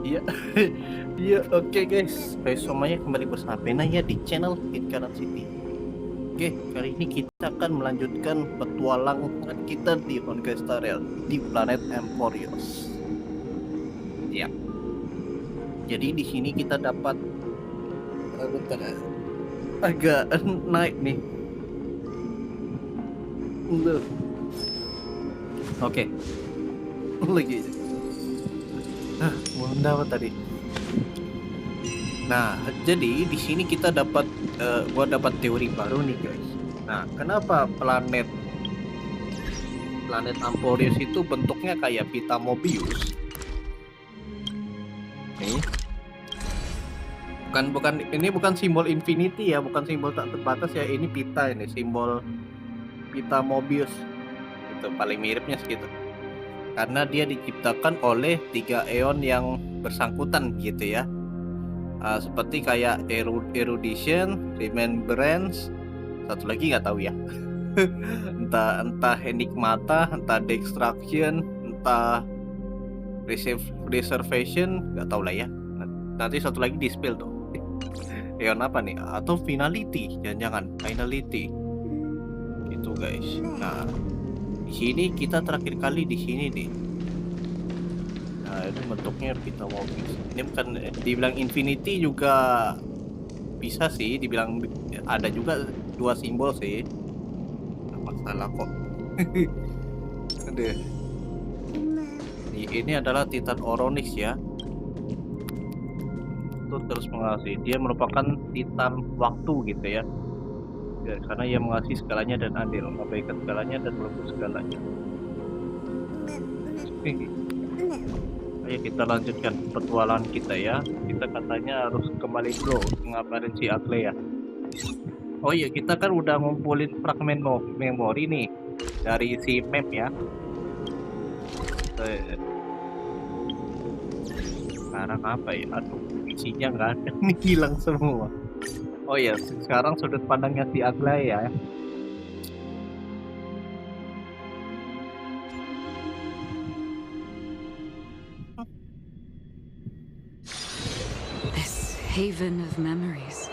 Iya, iya, oke guys. Hai semuanya, kembali bersama Pena ya di channel Kejayaan City. Oke, kali ini kita akan melanjutkan petualangan kita di Honkai Starrail di planet Emporios. Ya, jadi di sini kita dapat bentar, agak naik nih. Oke, lagi. Mau apa tadi? Nah, jadi di sini kita dapat, gua dapat teori baru nih guys. Nah, kenapa planet Emporius itu bentuknya kayak pita Mobius? Nih, ini bukan simbol infinity ya, bukan simbol tak terbatas ya. Ini pita, ini simbol pita Mobius. Itu paling miripnya segitu. Karena dia diciptakan oleh 3 eon yang bersangkutan gitu ya. Seperti kayak erudition, remembrance, satu lagi nggak tahu ya. entah enigmata, entah destruction, entah reservation, nggak tahu lah ya. Nanti satu lagi dispel tuh. Eon apa nih? Atau finality, jangan-jangan finality. Gitu guys. Nah, di sini kita terakhir kali di sini nih. Nah, itu bentuknya pita Mobius. Ini bukan dibilang infinity juga bisa sih, dibilang ada juga 2 simbol sih. Nggak masalah kok. Aduh. Ini adalah Titan Oronis ya. Itu terus mengasihi. Dia merupakan Titan waktu gitu ya. Karena ia mengasihi segalanya dan adil, mengabaikan segalanya dan melebur segalanya. Ayo kita lanjutkan petualangan kita ya. Kita katanya harus kembali dulu ngabarin si Atle ya. Oh iya, kita kan udah ngumpulin fragmen memori nih dari si map ya. Sekarang apa ya? Aduh, isinya nggak ada nih, hilang semua. Oh ya, sekarang sudut pandangnya si Atle ya. Haven of memories.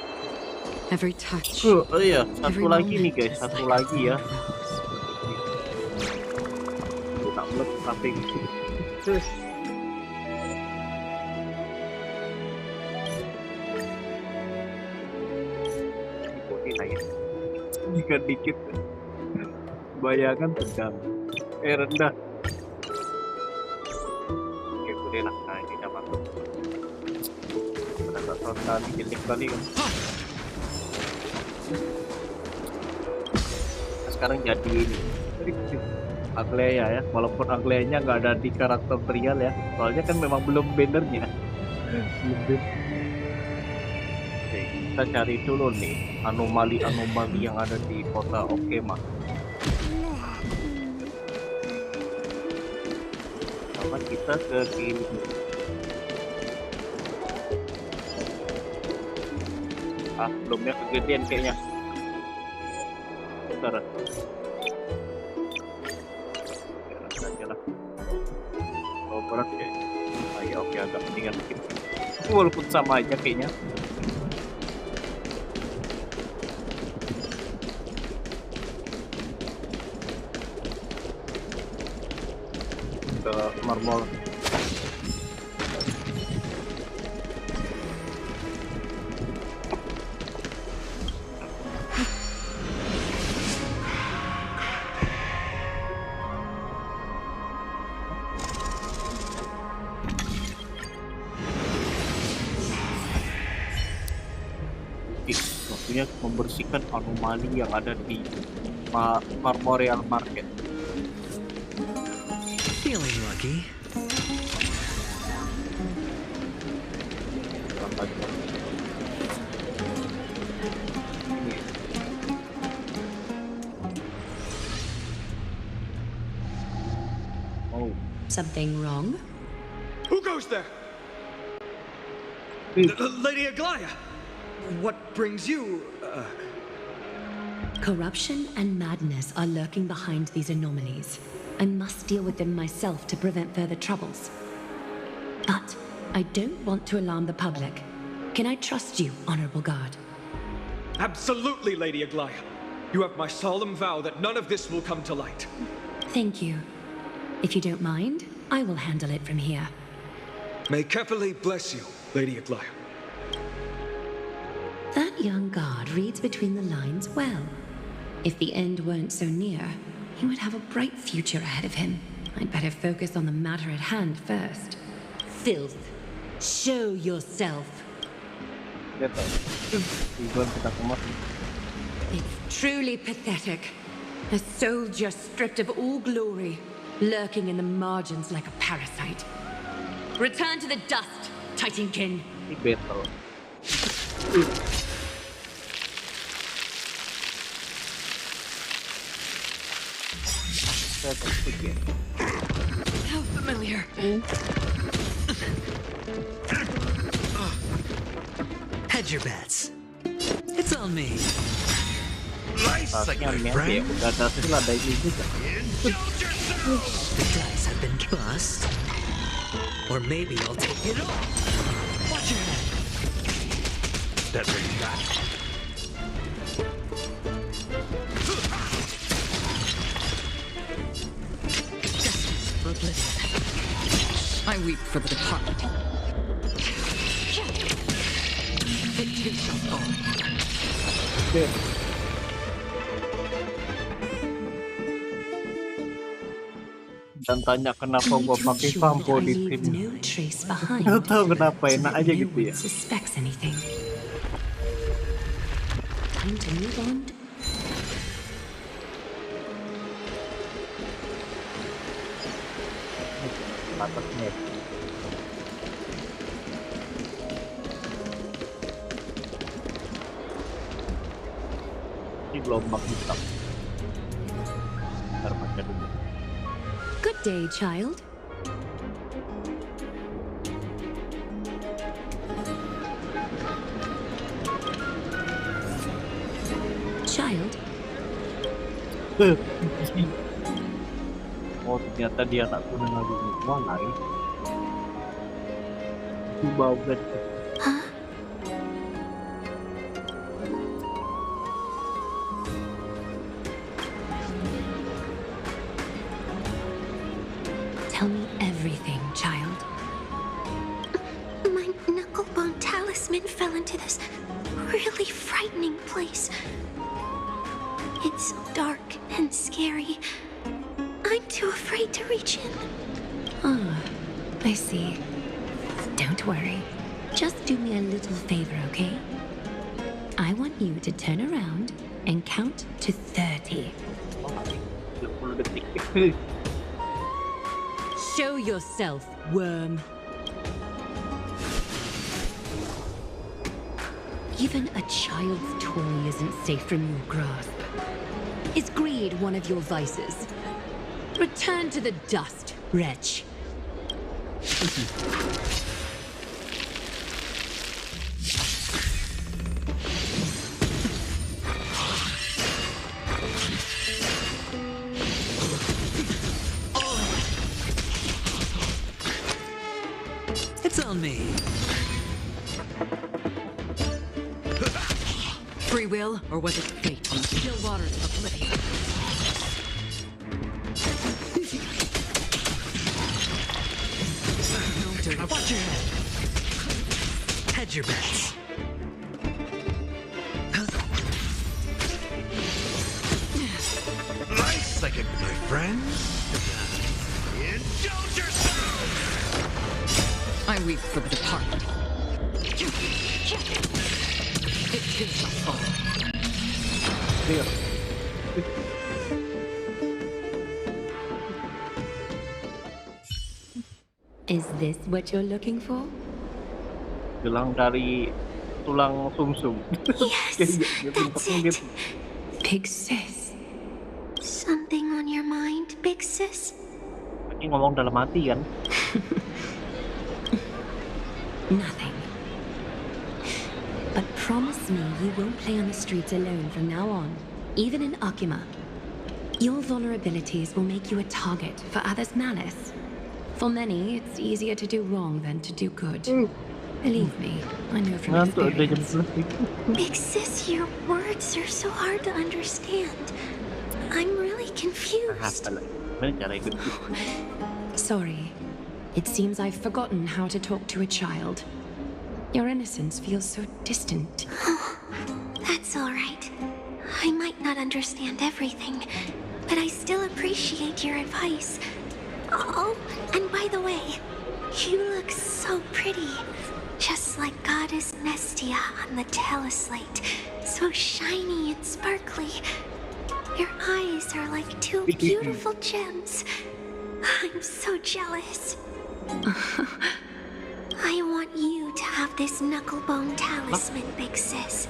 Every touch. Oh iya, satu lagi nih guys, satu lagi ya. Tak melek tapi gitu. Dikit-dikit bayangan tegang. Rendah. Oke, boleh lah. Nah, ini udah masuk. Pada tahun kali jelek kali kan. Nah, sekarang jadi ini Aglaya ya, walaupun Aglayanya nggak ada di karakter trial ya, soalnya kan memang belum bannernya. Oke, kita cari dulu nih anomali-anomali yang ada di kota Okema. Sama kita ke kiri. Belumnya kegedean kayaknya. Bentar. Berat ya. Ya oke, agak mendingan dikit. Walaupun sama aja kayaknya. Ke marmol. Waktunya membersihkan anomali yang ada di Marmoreal Market. Feeling lucky. Oh. Something wrong? Who goes there? Lady Aglaya. What brings you? Corruption and madness are lurking behind these anomalies. I must deal with them myself to prevent further troubles. But I don't want to alarm the public. Can I trust you, Honorable Guard? Absolutely, Lady Aglaia. You have my solemn vow that none of this will come to light. Thank you. If you don't mind, I will handle it from here. May Kembali bless you, Lady Aglaia. That young guard reads between the lines well. If the end weren't so near, he would have a bright future ahead of him. I'd better focus on the matter at hand first. Filth, show yourself. It's truly pathetic. A soldier stripped of all glory, lurking in the margins like a parasite. Return to the dust, Titankin. How familiar. Hedge your bets. It's on me. Nice, like my friend. The dice have been bust. Or maybe I'll take it all. Watch your head. That's what you got. For oblivion. I weep for the departed. It too shall fall. Dan tanya kenapa gua pakai sampo di tim. No trace behind. Gak tahu kenapa so enak that aja no gitu one ya. suspects anything. Time to move on. Atasnya. Ini gelombang hitam. Ntar baca dulu. Good day, child. Child? Oh, ternyata dia anak kuning lagi semua lain. Itu bau banget. Tell me everything, child. My knucklebone talisman fell into this really frightening place. It's so dark and scary. I'm too afraid to reach in. Ah, I see. Don't worry. Just do me a little favor, okay? I want you to turn around and count to 30. 10 detik. Show yourself, worm. Even a child's toy isn't safe from your grasp. Is greed one of your vices? Return to the dust, wretch. It's on me. Free will, or was it fate on the still waters of oblivion? No dirty. Watch your head. Hedge your bets. Nice, like a my friend. Indulge yourself. I weep for the departed. It too shall fall. Is this what you're looking for? Gelang dari tulang sumsum. Yes, that's it. Big sis. Something on your mind, big sis? Ini ngomong dalam hati kan. Nothing. But promise me you won't play on the streets alone from now on, even in Akima. Your vulnerabilities will make you a target for others' malice. For many, it's easier to do wrong than to do good. Believe me, I know from Ngantuk udah jam experience. 11. Big sis, your words are so hard to understand. I'm really confused. Apa lagi? Gimana cara hidup? Sorry. It seems I've forgotten how to talk to a child. Your innocence feels so distant. That's all right. I might not understand everything, but I still appreciate your advice. Oh, and by the way, you look so pretty. Just like Goddess Nestia on the teleslate. So shiny and sparkly. Your eyes are like two beautiful gems. I'm so jealous. I want you to have this knucklebone talisman, Big Sis.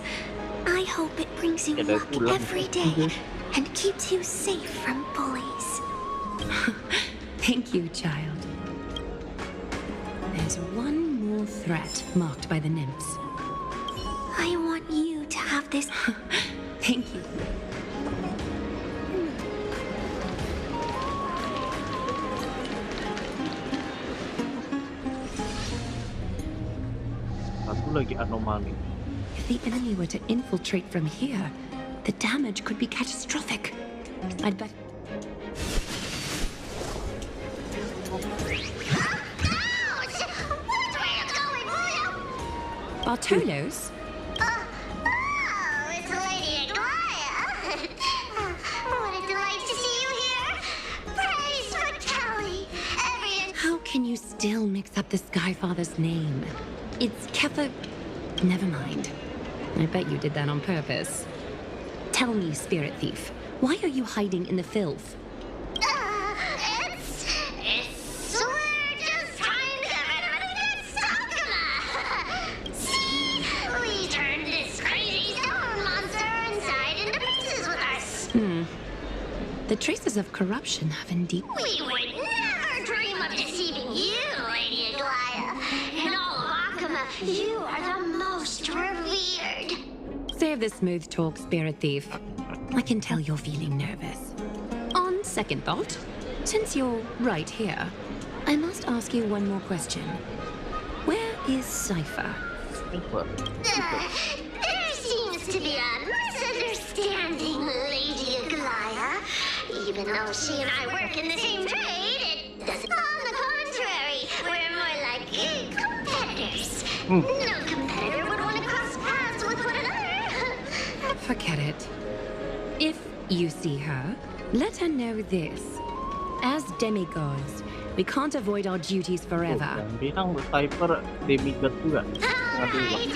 I hope it brings you luck every day and keeps you safe from bullies. Thank you, child. There's one more threat marked by the nymphs. I want you to have this. Thank you. Satu lagi anomali. If the enemy were to infiltrate from here, the damage could be catastrophic. I'd bet. Bartolos? Oh, it's Lady Aglaya. What a delight to see you here. Praise for Kelly. How can you still mix up the Skyfather's name? It's Kepha. Never mind. I bet you did that on purpose. Tell me, Spirit Thief, why are you hiding in the filth? We're just trying to get rid of this Sakuma. See, we turned this crazy stone monster inside into pieces with us. The traces of corruption have indeed. We would never dream of deceiving you, Lady Aglaya. In all of Akuma, you are the most revered. Save the smooth talk, Spirit Thief. I can tell you're feeling nervous. On second thought, since you're right here, I must ask you one more question. Where is Cypher? There seems to be a misunderstanding, Lady Aglaya. Even though she and I work in the same trade, it doesn't. On the contrary, we're more like competitors. No competitor would want to cross paths with one another. Forget it. If you see her, let her know this. As demigods, we can't avoid our duties forever. Yang bilang Cypher demigod juga. All right.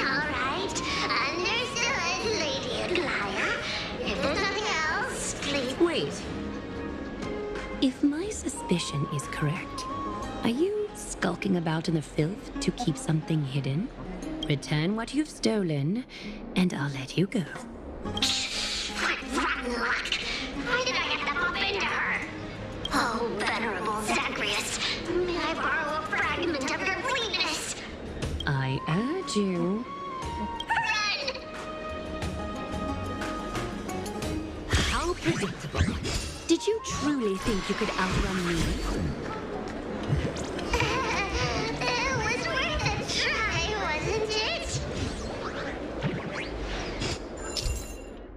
Understood, Lady Aglaya. If there's nothing else, please. Wait. If my suspicion is correct, are you skulking about in the filth to keep something hidden? Return what you've stolen, and I'll let you go. What rotten luck! Why did I get to bump into her? Oh, venerable Zagreus, may I borrow a fragment of your fleetness? I urge you. Run! How predictable. Did you truly think you could outrun me? It was worth a try, wasn't it?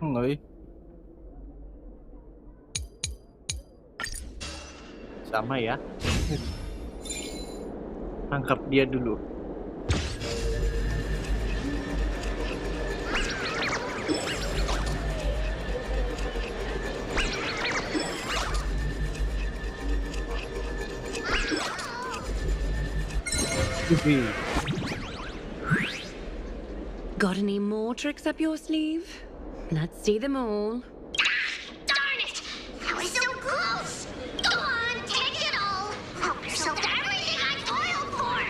Ngeri. Sama ya. Tangkap dia dulu. Got any more tricks up your sleeve? Let's see them all. Darn it! I was so close! Go on, take it all! Help yourself to everything I toiled for!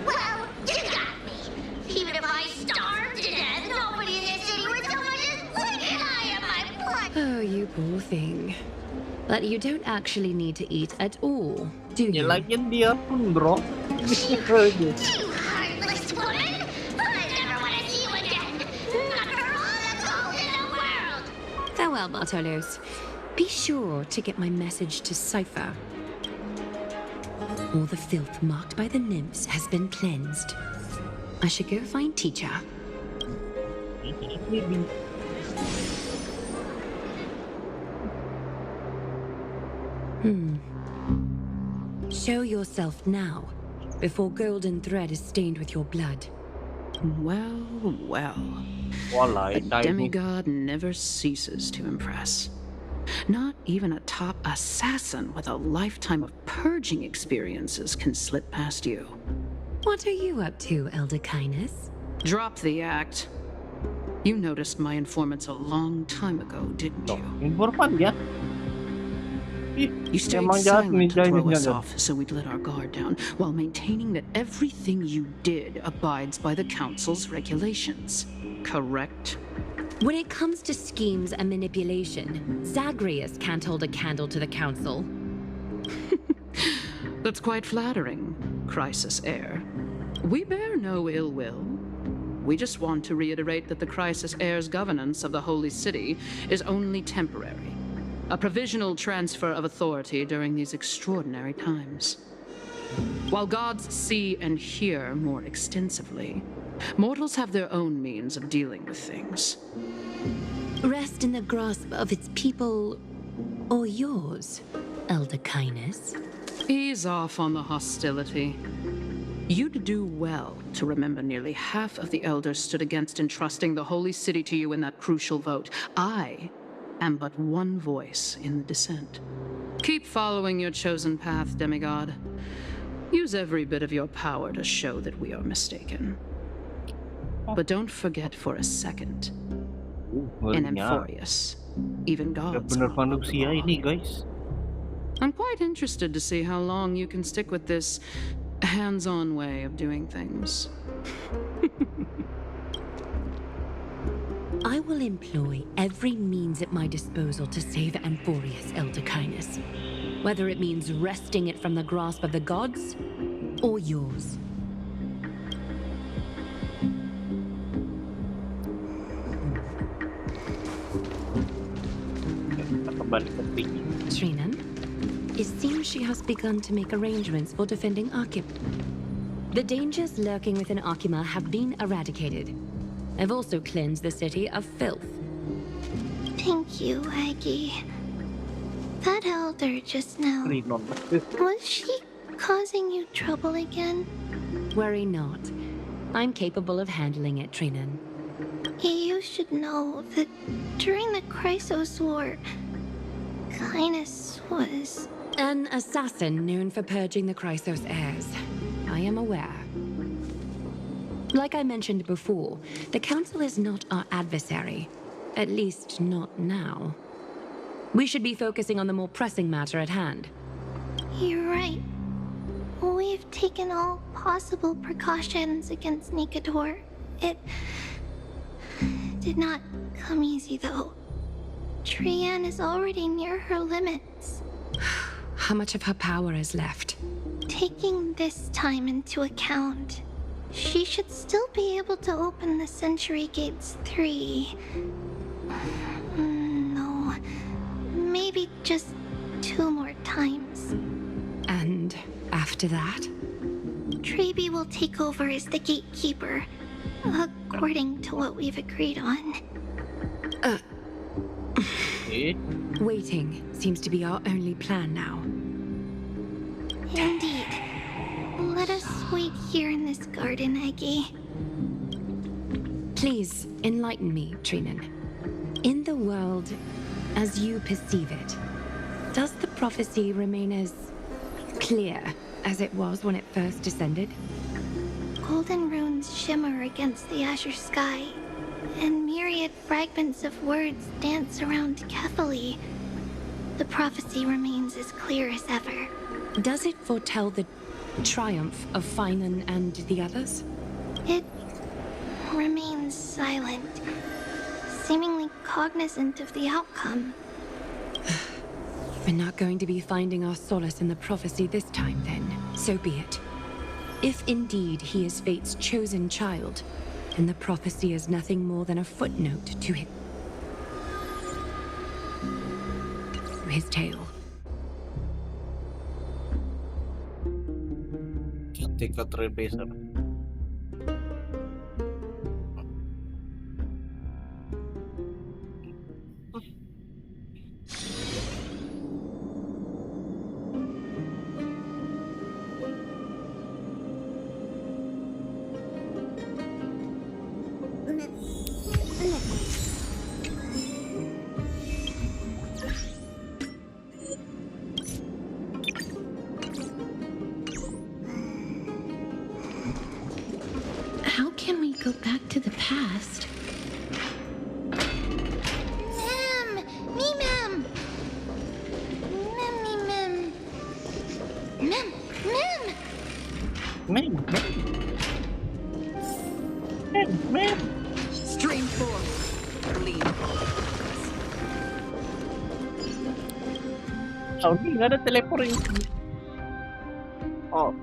Well, you got me. Even if I starved to death, nobody in this city would so much as blink an eye at my blood! Oh, you poor thing. But you don't actually need to eat at all, do Ya you? lagian dia pun bro. You heartless woman! I never want to see you again! Not for all the gold in the world! Farewell, Bartolos. Be sure to get my message to Cypher. All the filth marked by the nymphs has been cleansed. I should go find teacher. Show yourself now, before golden thread is stained with your blood. Well, well. Wala, A tayo ni. demigod never ceases to impress. Not even a top assassin with a lifetime of purging experiences can slip past you. What are you up to, Elder Kindness? Drop the act. You noticed my informants a long time ago, didn't No, you? informan yan. You stayed Emang jahat ni silent to throw Chinese us yan. off so we'd let our guard down, while maintaining that everything you did abides by the Council's regulations. Correct? When it comes to schemes and manipulation, Zagreus can't hold a candle to the Council. That's quite flattering, Crisis Heir. We bear no ill will. We just want to reiterate that the Crisis Heir's governance of the Holy City is only temporary. A provisional transfer of authority during these extraordinary times. While gods see and hear more extensively, mortals have their own means of dealing with things. Rest in the grasp of its people, or yours, Elder Kindness. Ease off on the hostility. You'd do well to remember nearly half of the elders stood against entrusting the Holy City to you in that crucial vote. I am but one voice in the dissent. Keep following your chosen path, demigod. Use every bit of your power to show that we are mistaken. But don't forget for a second, in Ngeri niya. Amphorius, even gods Bener are above the manusia law. ini, guys. I'm quite interested to see how long you can stick with this hands-on way of doing things. I will employ every means at my disposal to save Amphorius, Elder Kindness. Whether it means wresting it from the grasp of the gods, or yours. Kita kembali ke Pink. Trinan, it seems she has begun to make arrangements for defending Arkham. The dangers lurking within Arkima have been eradicated. I've also cleansed the city of filth. Thank you, Aggie. That elder just now, Rinon. was she causing you trouble again? Worry not. I'm capable of handling it, Trinan. You should know that during the Chrysos War, Kindness was... An assassin known for purging the Chrysos heirs. I am aware. Like I mentioned before, the Council is not our adversary. At least not now. We should be focusing on the more pressing matter at hand. You're right. We've taken all possible precautions against Nikador. It did not come easy, though. Trian is already near her limits. How much of her power is left? Taking this time into account, she should still be able to open the Century Gates 3. No, maybe just 2 more times. And after that? Trebi will take over as the gatekeeper, according to what we've agreed on. Eh, Waiting seems to be our only plan now. Indeed. Let us wait here in this garden, Aggie. Please enlighten me, Trinan. In the world as you perceive it, does the prophecy remain as clear as it was when it first descended? Golden runes shimmer against the azure sky, and myriad fragments of words dance around carefully. The prophecy remains as clear as ever. Does it foretell the triumph of Finan and the others? It remains silent, seemingly cognizant of the outcome. We're not going to be finding our solace in the prophecy this time, then. So be it. If indeed he is Fate's chosen child, then the prophecy is nothing more than a footnote to his tale. Tiga Trailblazer. How can we go back to the past? Mem! Me, Mem! Mem, me, Mem! Mem! Mem! Men. Stream forth. Lean. Oh, ini nggak ada teleportation. Oh.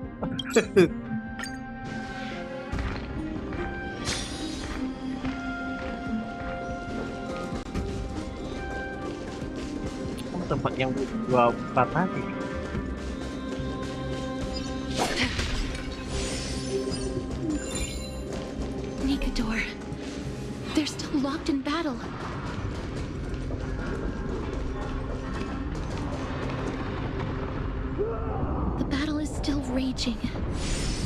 Tempat yang gua batasi. Nikador. They're still locked in battle. The battle is still raging.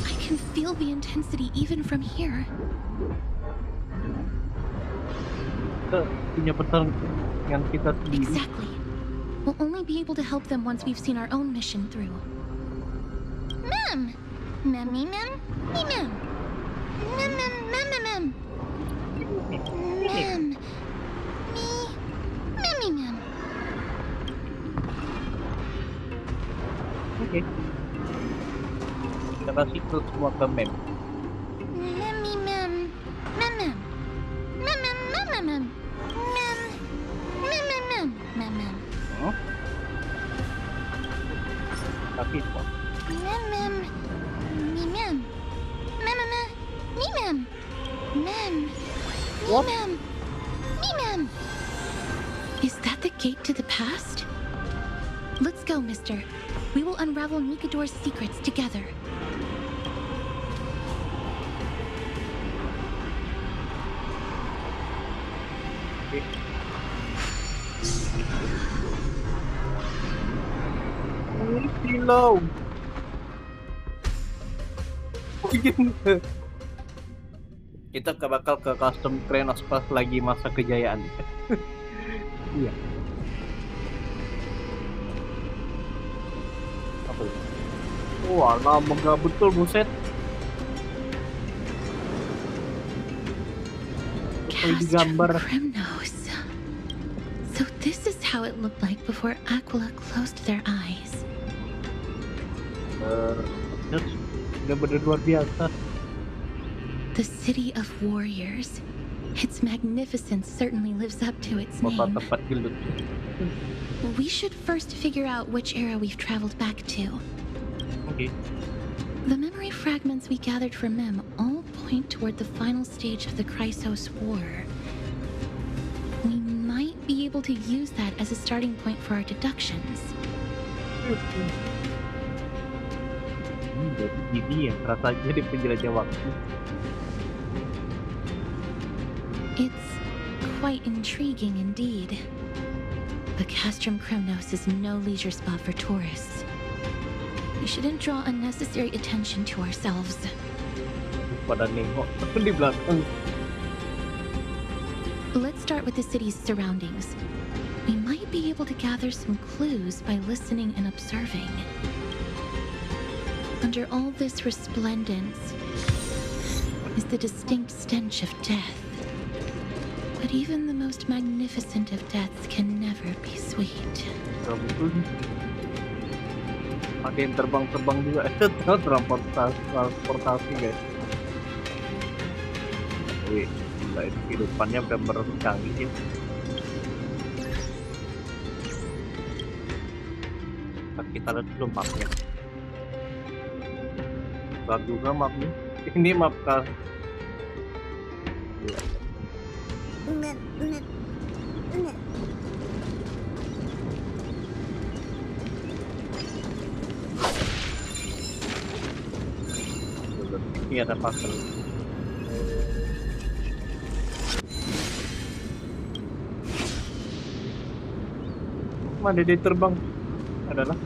I can feel the intensity even from here. Punya pertarungan kita sendiri. Exactly. We'll only be able to help them once we've seen our own mission through. Mem! Mem, me, Mem! Me, Mem! Mem, Mem, Mem, Mem, Mem! Mem! Me! Mem, me, Mem! Oke. Kita kasih ke semua ke mem. Mem, me, Mem! Mem, Mem! Mem, Mem, Mem, Mem, Mem! Mem! Mem, Mem, Mem! Mem, Mem! Oh. Tapi kok. Mem, Mem! Me, Mem! Mem, Mem, Mem! Me, Mem! Mem! Me, What? Mem! Me, Mem! Is that the gate to the past? Let's go, mister. We will unravel Nikador's secrets together. Silau. Kita bakal ke custom Krenos pas lagi masa kejayaan. Iya. Apa itu? Wah, lama gak betul buset. Oh, di gambar. Kremnos. So this is how it looked like before Aquila closed their eyes. Bener-bener luar biasa. The city of warriors. Its magnificence certainly lives up to its Kota name. tempat gelut. We should first figure out which era we've traveled back to. Oke. The memory fragments we gathered from Mem all point toward the final stage of the Chrysos War. We might be able to use that as a starting point for our deductions. Jadi gini ya, rasanya di penjelajah waktu. It's quite intriguing indeed. But Castrum Kremnos is no leisure spot for tourists. We shouldn't draw unnecessary attention to ourselves. Pada nengok di belakang. Let's start with the city's surroundings. We might be able to gather some clues by listening and observing. Under all this resplendence is the distinct stench of death. But even the most magnificent of deaths can never be sweet. Ada yang terbang-terbang juga. Transportasi guys. Wih, gila, itu kehidupannya benar-benar canggih ya. Kita lihat dulu mapnya. Bagus juga mapnya. Ini map kah? Iya ada puzzle. Mana dia terbang? Adalah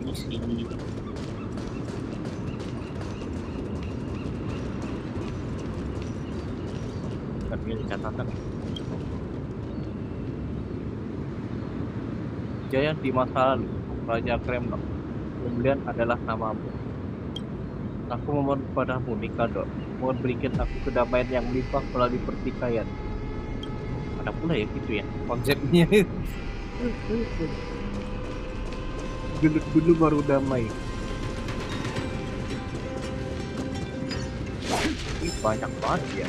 misi. Tapi ini catatan. Kejayaan di masa lalu, Raja Kremlin. Kemudian adalah namamu. Aku memohon kepadamu, Mikado. Mohon berikan aku kedamaian yang melimpah melalui pertikaian. Ada pula ya gitu ya konsepnya. Gelut dulu baru damai. Ini banyak banget ya.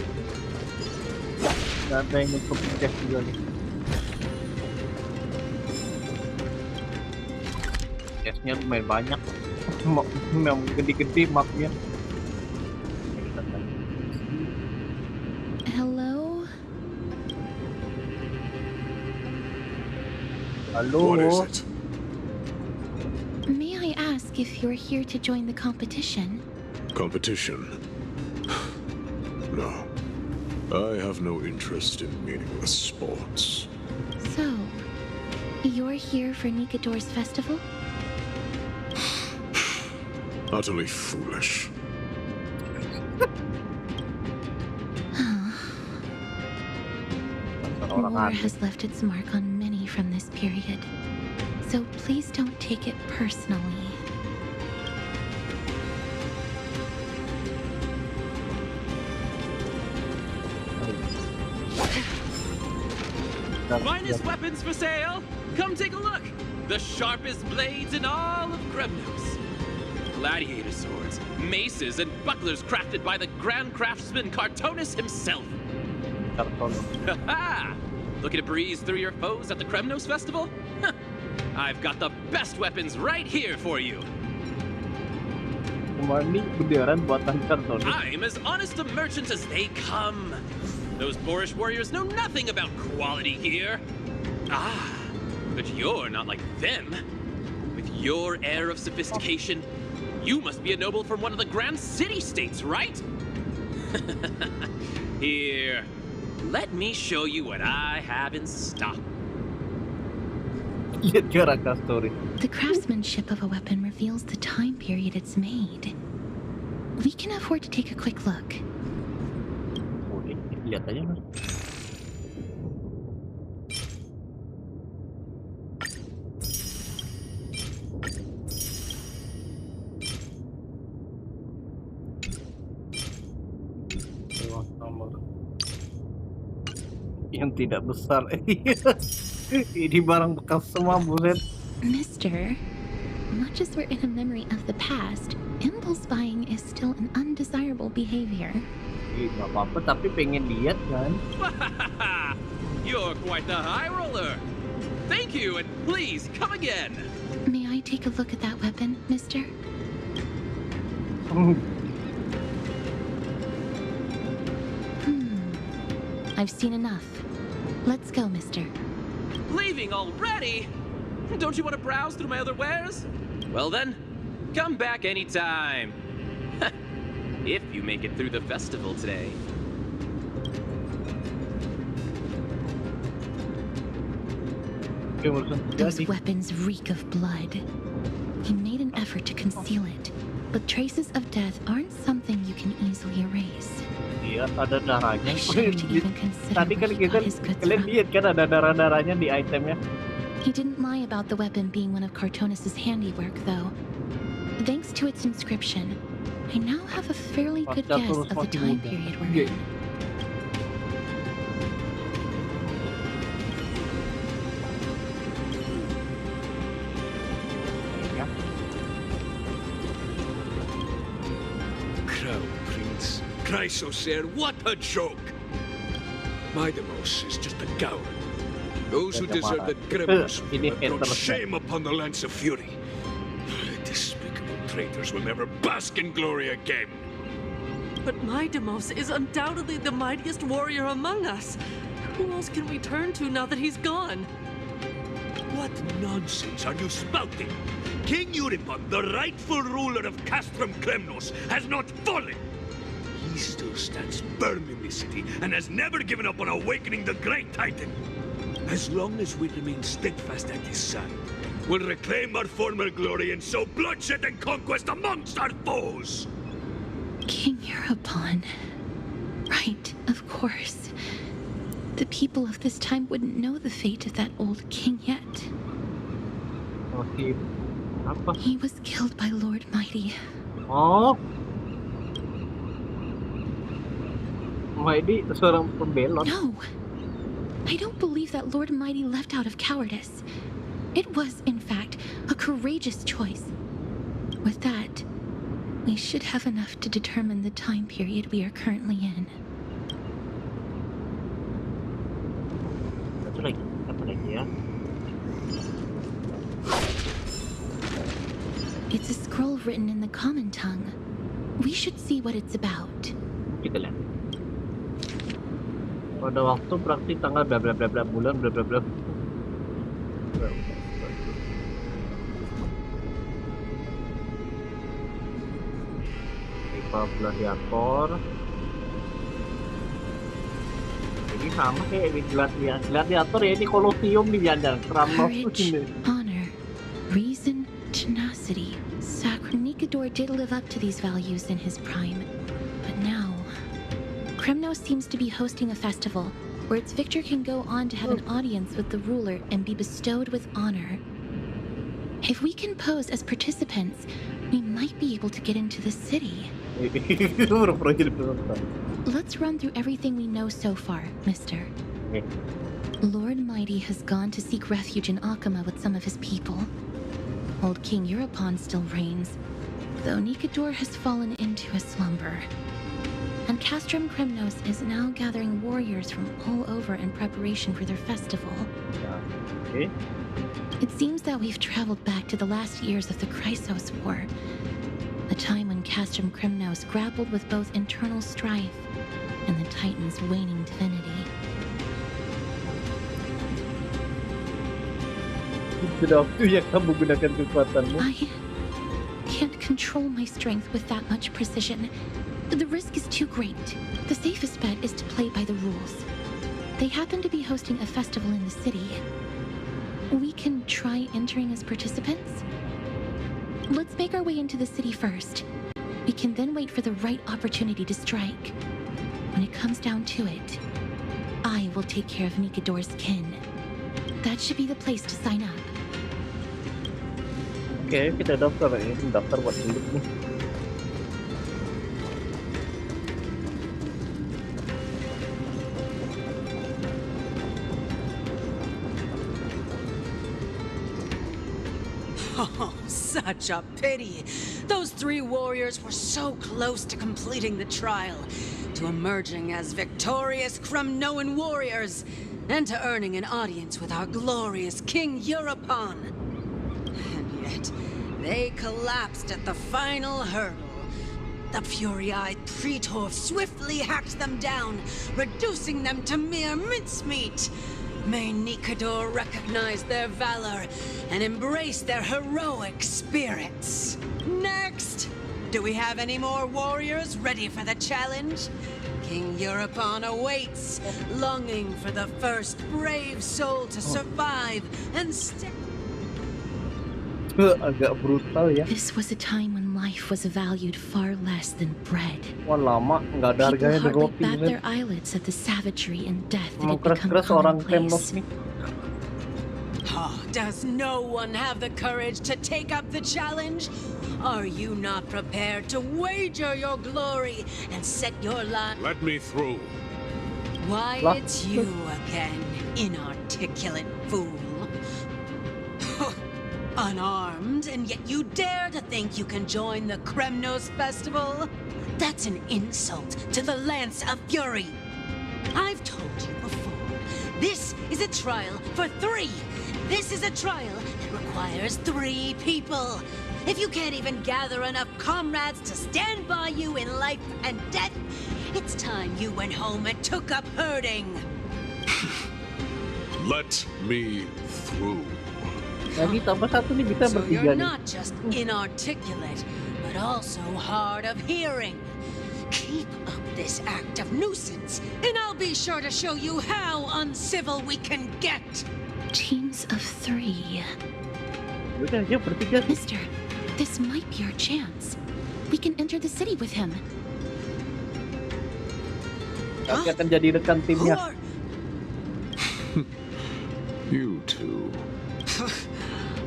Gak ada yang untuk cek juga nih. Cashnya lumayan banyak. Memang gede-gede mapnya. Hello? Halo. What is it? May I ask if you're here to join the competition? Competition? No. I have no interest in meaningless sports. So, you're here for Nikador's festival? Utterly foolish. War has left its mark on many from this period. So please don't take it personally. Finest weapons for sale! Come take a look! The sharpest blades in all of Kremnos. Gladiator swords, maces, and bucklers crafted by the grand craftsman Cartonus himself. Ha-ha! Looking to breeze through your foes at the Kremnos Festival? I've got the best weapons right here for you. Kembali beneran buatan Cartonus. I'm as honest a merchant as they come. Those boorish warriors know nothing about quality gear. Ah, but you're not like them. With your air of sophistication, you must be a noble from one of the grand city-states, right? Here, let me show you what I have in stock. Lihat karakter story. The craftsmanship of a weapon reveals the time period it's made. We can afford to take a quick look. Oke, lihat aja mas. Nomor yang tidak besar. Ini barang bekas semua, buset. Mister, much as we're in a memory of the past, impulse buying is still an undesirable behavior. Gak apa-apa, tapi pengen lihat kan. You're quite the high roller. Thank you, and please come again. May I take a look at that weapon, mister? I've seen enough. Let's go, mister. Leaving already? Don't you want to browse through my other wares? Well then, come back anytime. If you make it through the festival today. Those weapons reek of blood. He made an effort to conceal it, but traces of death aren't something you can easily erase. Iya, ada darahnya. I shudder to even consider Tadi kan where he kita got his goods kalian from. lihat kan ada darah-darahnya di itemnya. He didn't lie about the weapon being one of Cartonus's handiwork, though. Thanks to its inscription, I now have a fairly good guess of the time period we're in. Crown Prince. Chrysocer, what a joke! Maidemos is just a coward. Those who desert the Gremos Ini have brought haters. shame upon the lands of Fury. Despicable traitors will never bask in glory again. But Maidemos is undoubtedly the mightiest warrior among us. Who else can we turn to now that he's gone? What nonsense are you spouting? King Euripon, the rightful ruler of Castrum Kremnos, has not fallen. He still stands firm in this city and has never given up on awakening the great Titan. As long as we remain steadfast at his side, we'll reclaim our former glory and sow bloodshed and conquest amongst our foes. King Euripon. Right, of course. The people of this time wouldn't know the fate of that old king yet. Oh, apa? He was killed by Lord Mighty. Oh. Mighty seorang pembelot. No. I don't believe that Lord Mighty left out of cowardice. It was, in fact, a courageous choice. With that, we should have enough to determine the time period we are currently in. Satu lagi, apa lagi ya? It's a scroll written in the common tongue. We should see what it's about. Kita lihat. Pada waktu praktik tanggal bla bla bla bla bulan bla bla bla. Rival gladiator. Ini sama kayak di gladiator ya, ini kolosium di Janjan. Courage, honor, reason, tenacity. Sacrinicador did live up to these values in his prime, but now Kremnos seems to be hosting a festival where its victor can go on to have an audience with the ruler and be bestowed with honor. If we can pose as participants, we might be able to get into the city. Let's run through everything we know so far, mister. Lord Mighty has gone to seek refuge in Akama with some of his people. Old King Euripon still reigns, though Nikador has fallen into a slumber. And Castrum Kremnos is now gathering warriors from all over in preparation for their festival. Okay. It seems that we've traveled back to the last years of the Chrysos War, a time when Castrum Kremnos grappled with both internal strife and the Titan's waning divinity. Sudah waktu yang kamu gunakan kekuatanmu. I can't control my strength with that much precision. The risk is too great. The safest bet is to play by the rules. They happen to be hosting a festival in the city. We can try entering as participants? Let's make our way into the city first. We can then wait for the right opportunity to strike. When it comes down to it, I will take care of Nikador's kin. That should be the place to sign up. Oke, kita daftar ini daftar buat dulu nih. Oh, such a pity. Those three warriors were so close to completing the trial, to emerging as victorious Kremnoan warriors, and to earning an audience with our glorious King Euripon. And yet, they collapsed at the final hurdle. The fury-eyed Praetor swiftly hacked them down, reducing them to mere mincemeat. May Nikador recognize their valor and embrace their heroic spirits. Next! Do we have any more warriors ready for the challenge? King Euripon awaits, longing for the first brave soul to survive and stay. Agak brutal ya. This was a time when life was valued far less than bread. Wah, lama nggak ada harganya People hardly roti. bat their eyelids at the savagery and death that Emang had become keras-keras orang Kremnos commonplace. nih. Oh, does no one have the courage to take up the challenge? Are you not prepared to wager your glory and set your life? Let me through. Why, it's you again, inarticulate fool. Unarmed, and yet you dare to think you can join the Kremnos festival? That's an insult to the Lance of Fury. I've told you before, this is a trial for 3. This is a trial that requires 3 people. If you can't even gather enough comrades to stand by you in life and death, it's time you went home and took up herding. Let me through. Lagi tambah satu nih bisa So bertiga you're nih. not just inarticulate, but also hard of hearing. Keep up this act of nuisance, and I'll be sure to show you how uncivil we can get. Teams of 3. Udah, yuk bertiga. Mister, this might be our chance. We can enter the city with him. Kaki akan jadi rekan timnya. You two.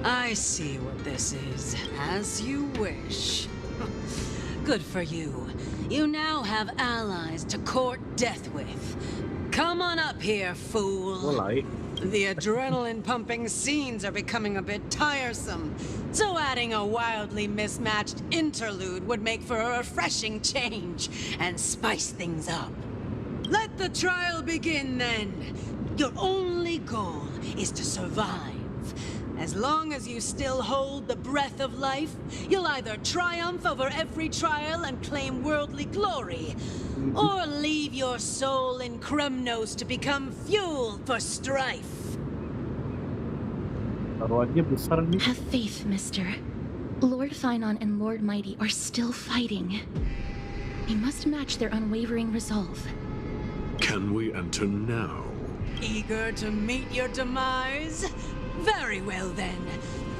I see what this is. As you wish. Good for you. You now have allies to court death with. Come on up here, fool. Mulai. The adrenaline-pumping scenes are becoming a bit tiresome, so adding a wildly mismatched interlude would make for a refreshing change and spice things up. Let the trial begin, then. Your only goal is to survive. As long as you still hold the breath of life, you'll either triumph over every trial and claim worldly glory, or leave your soul in Kremnos to become fuel for strife. Taruhannya besar nih. Have faith, mister. Lord Finon and Lord Mighty are still fighting. We must match their unwavering resolve. Can we enter now? Eager to meet your demise? Very well then.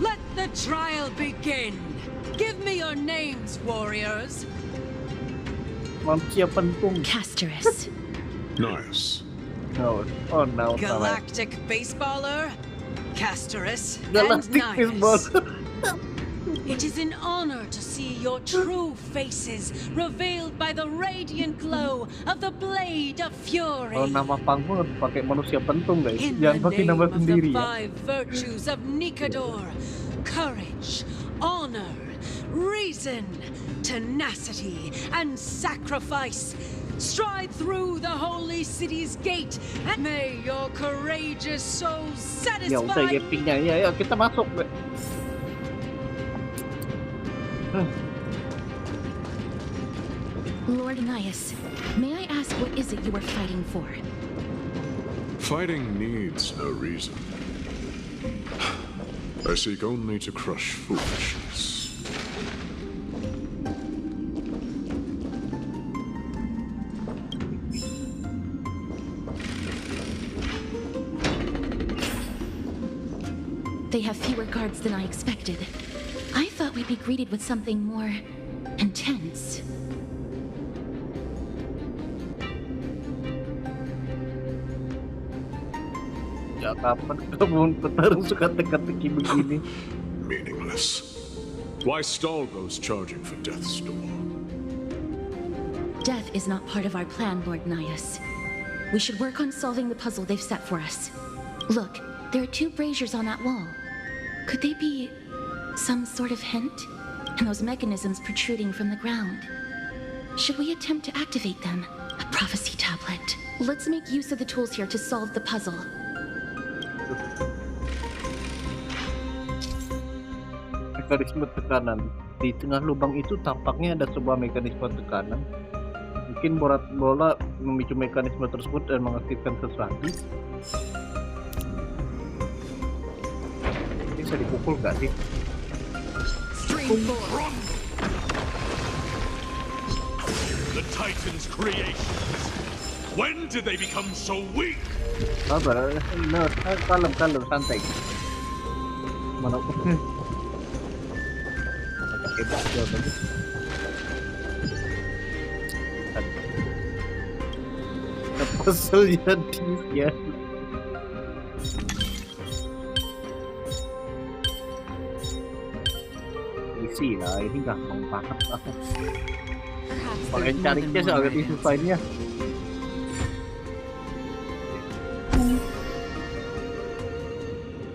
Let the trial begin. Give me your names, warriors. Manusia pentung. Casterus. Nice. No. Oh no, salah. Galactic baseballer, Casterus, and Galactic Nihus. baseball. It is an honor to see your true faces revealed by the radiant glow of the Blade of Fury. Kalau nama panggung harus pakai manusia pentung guys. In the Jangan pakai name nama of the sendiri ya. 5 virtues of Nikador, courage, honor, reason, tenacity, and sacrifice, stride through the holy city's gate, and may your courageous souls Ya udah satisfy. gapingnya ya, ya kita masuk. Lord Nihus, may I ask what is it you are fighting for? Fighting needs no reason. I seek only to crush foolishness. They have fewer guards than I expected. I thought we'd be greeted with something more intense. Ya kapan kamu bertarung suka teka-teki begini? Meaningless. Why stall those charging for death's door? Death is not part of our plan, Lord Nihus. We should work on solving the puzzle they've set for us. Look, there are 2 braziers on that wall. Could they be some sort of hint? And those mechanisms protruding from the ground. Should we attempt to activate them? A prophecy tablet. Let's make use of the tools here to solve the puzzle. Mekanisme tekanan. Di tengah lubang itu tampaknya ada sebuah mekanisme tekanan. Mungkin bola memicu mekanisme tersebut dan mengaktifkan sesuatu. Ini bisa dipukul nggak sih? The Titan's creations. When did they become so weak? Sabar, no, kalem, santai. Mana pakai bakal tadi. Puzzle ya. Isi lah, ini gampang banget. Pakai cari cash agak disusahinnya.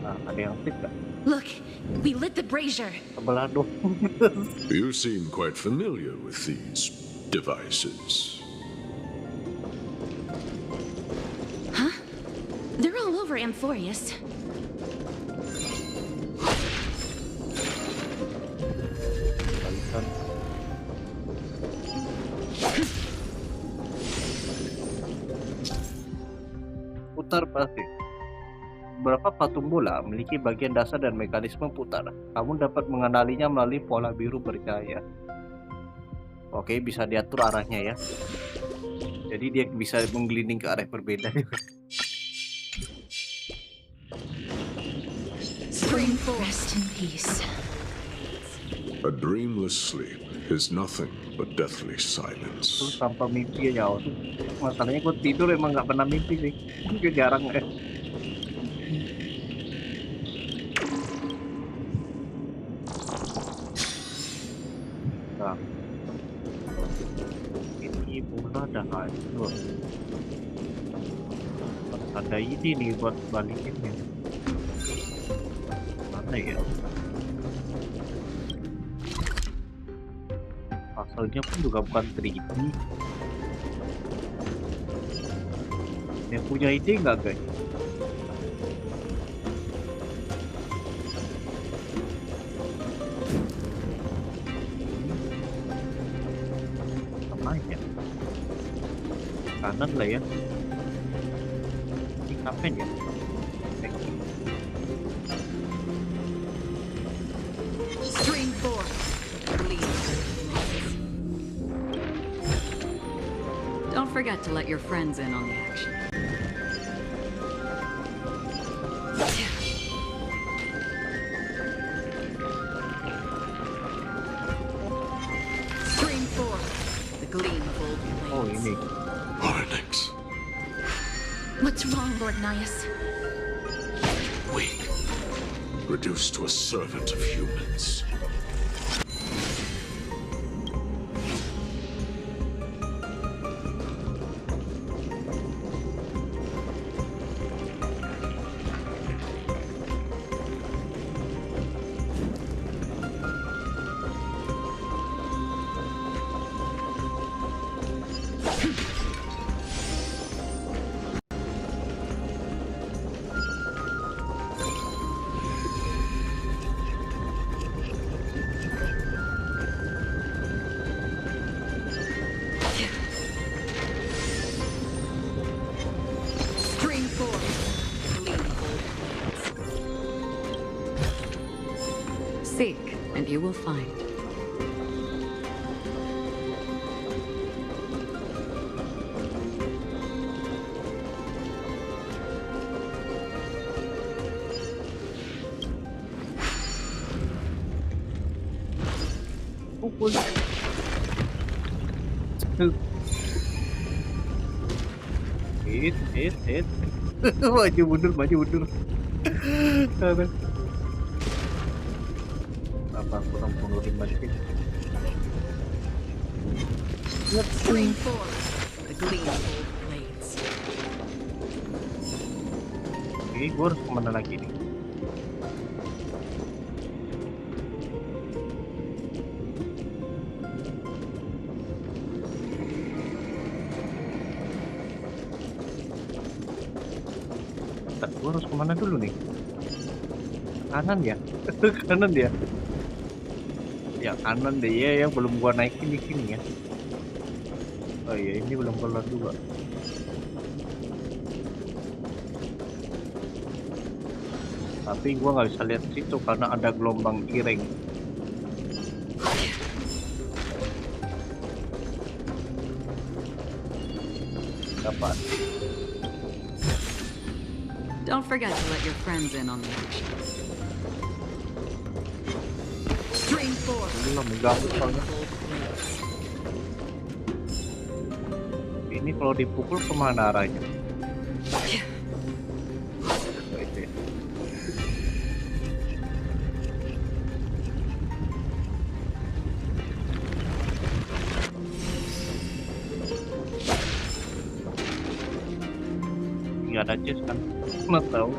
Nah, ada yang tip gak? Look, we lit the brazier. Sebelah dong. You seem quite familiar with these devices. Huh? They're all over Amphorius. Putar pasti. beberapa patung bola memiliki bagian dasar dan mekanisme putar. Kamu dapat mengenalinya melalui pola biru bercahaya. Oke, bisa diatur arahnya ya. Jadi dia bisa menggelinding ke arah yang berbeda. Rest in peace. A dreamless sleep is nothing but deathly silence. Terus tanpa mimpi ya nyawa tuh. Masalahnya gue tidur emang nggak pernah mimpi sih. Gue jarang Nah, ini bola dah hancur. Ada ini nih buat balikinnya. Mana ya? Asalnya pun juga bukan 3D. Yang punya ide nggak guys? Sama aja. Kanan lah ya. Ini kapan ya? Stream 4. Don't forget to let your friends in on the action. Stream 4. The gleam of old blades. Oh ini. Onyx. What's wrong, Lord Nias? Weak. Reduced to a servant of humans. Stream 4. Gleam of old blades. Seek, and you will find. Pukul. Hit. Maju mundur. Aduh. Apa kurang penurin balik? Stream 4. The gleam of old blades. Oke, gue harus kemana lagi nih? Bentar, gue harus kemana dulu nih? Kanan ya? Kanan ya? Ya kanan deh ya, yang belum gua naikin di sini ya. Oh iya, ini belum keluar juga. Tapi gua nggak bisa lihat situ karena ada gelombang ireng. Dapat. Don't forget to let your friends in on the action. Stream 4. Belum mengganggu soalnya. Ini kalau dipukul kemana arahnya? Nggak ada chest kan? Nggak tahu.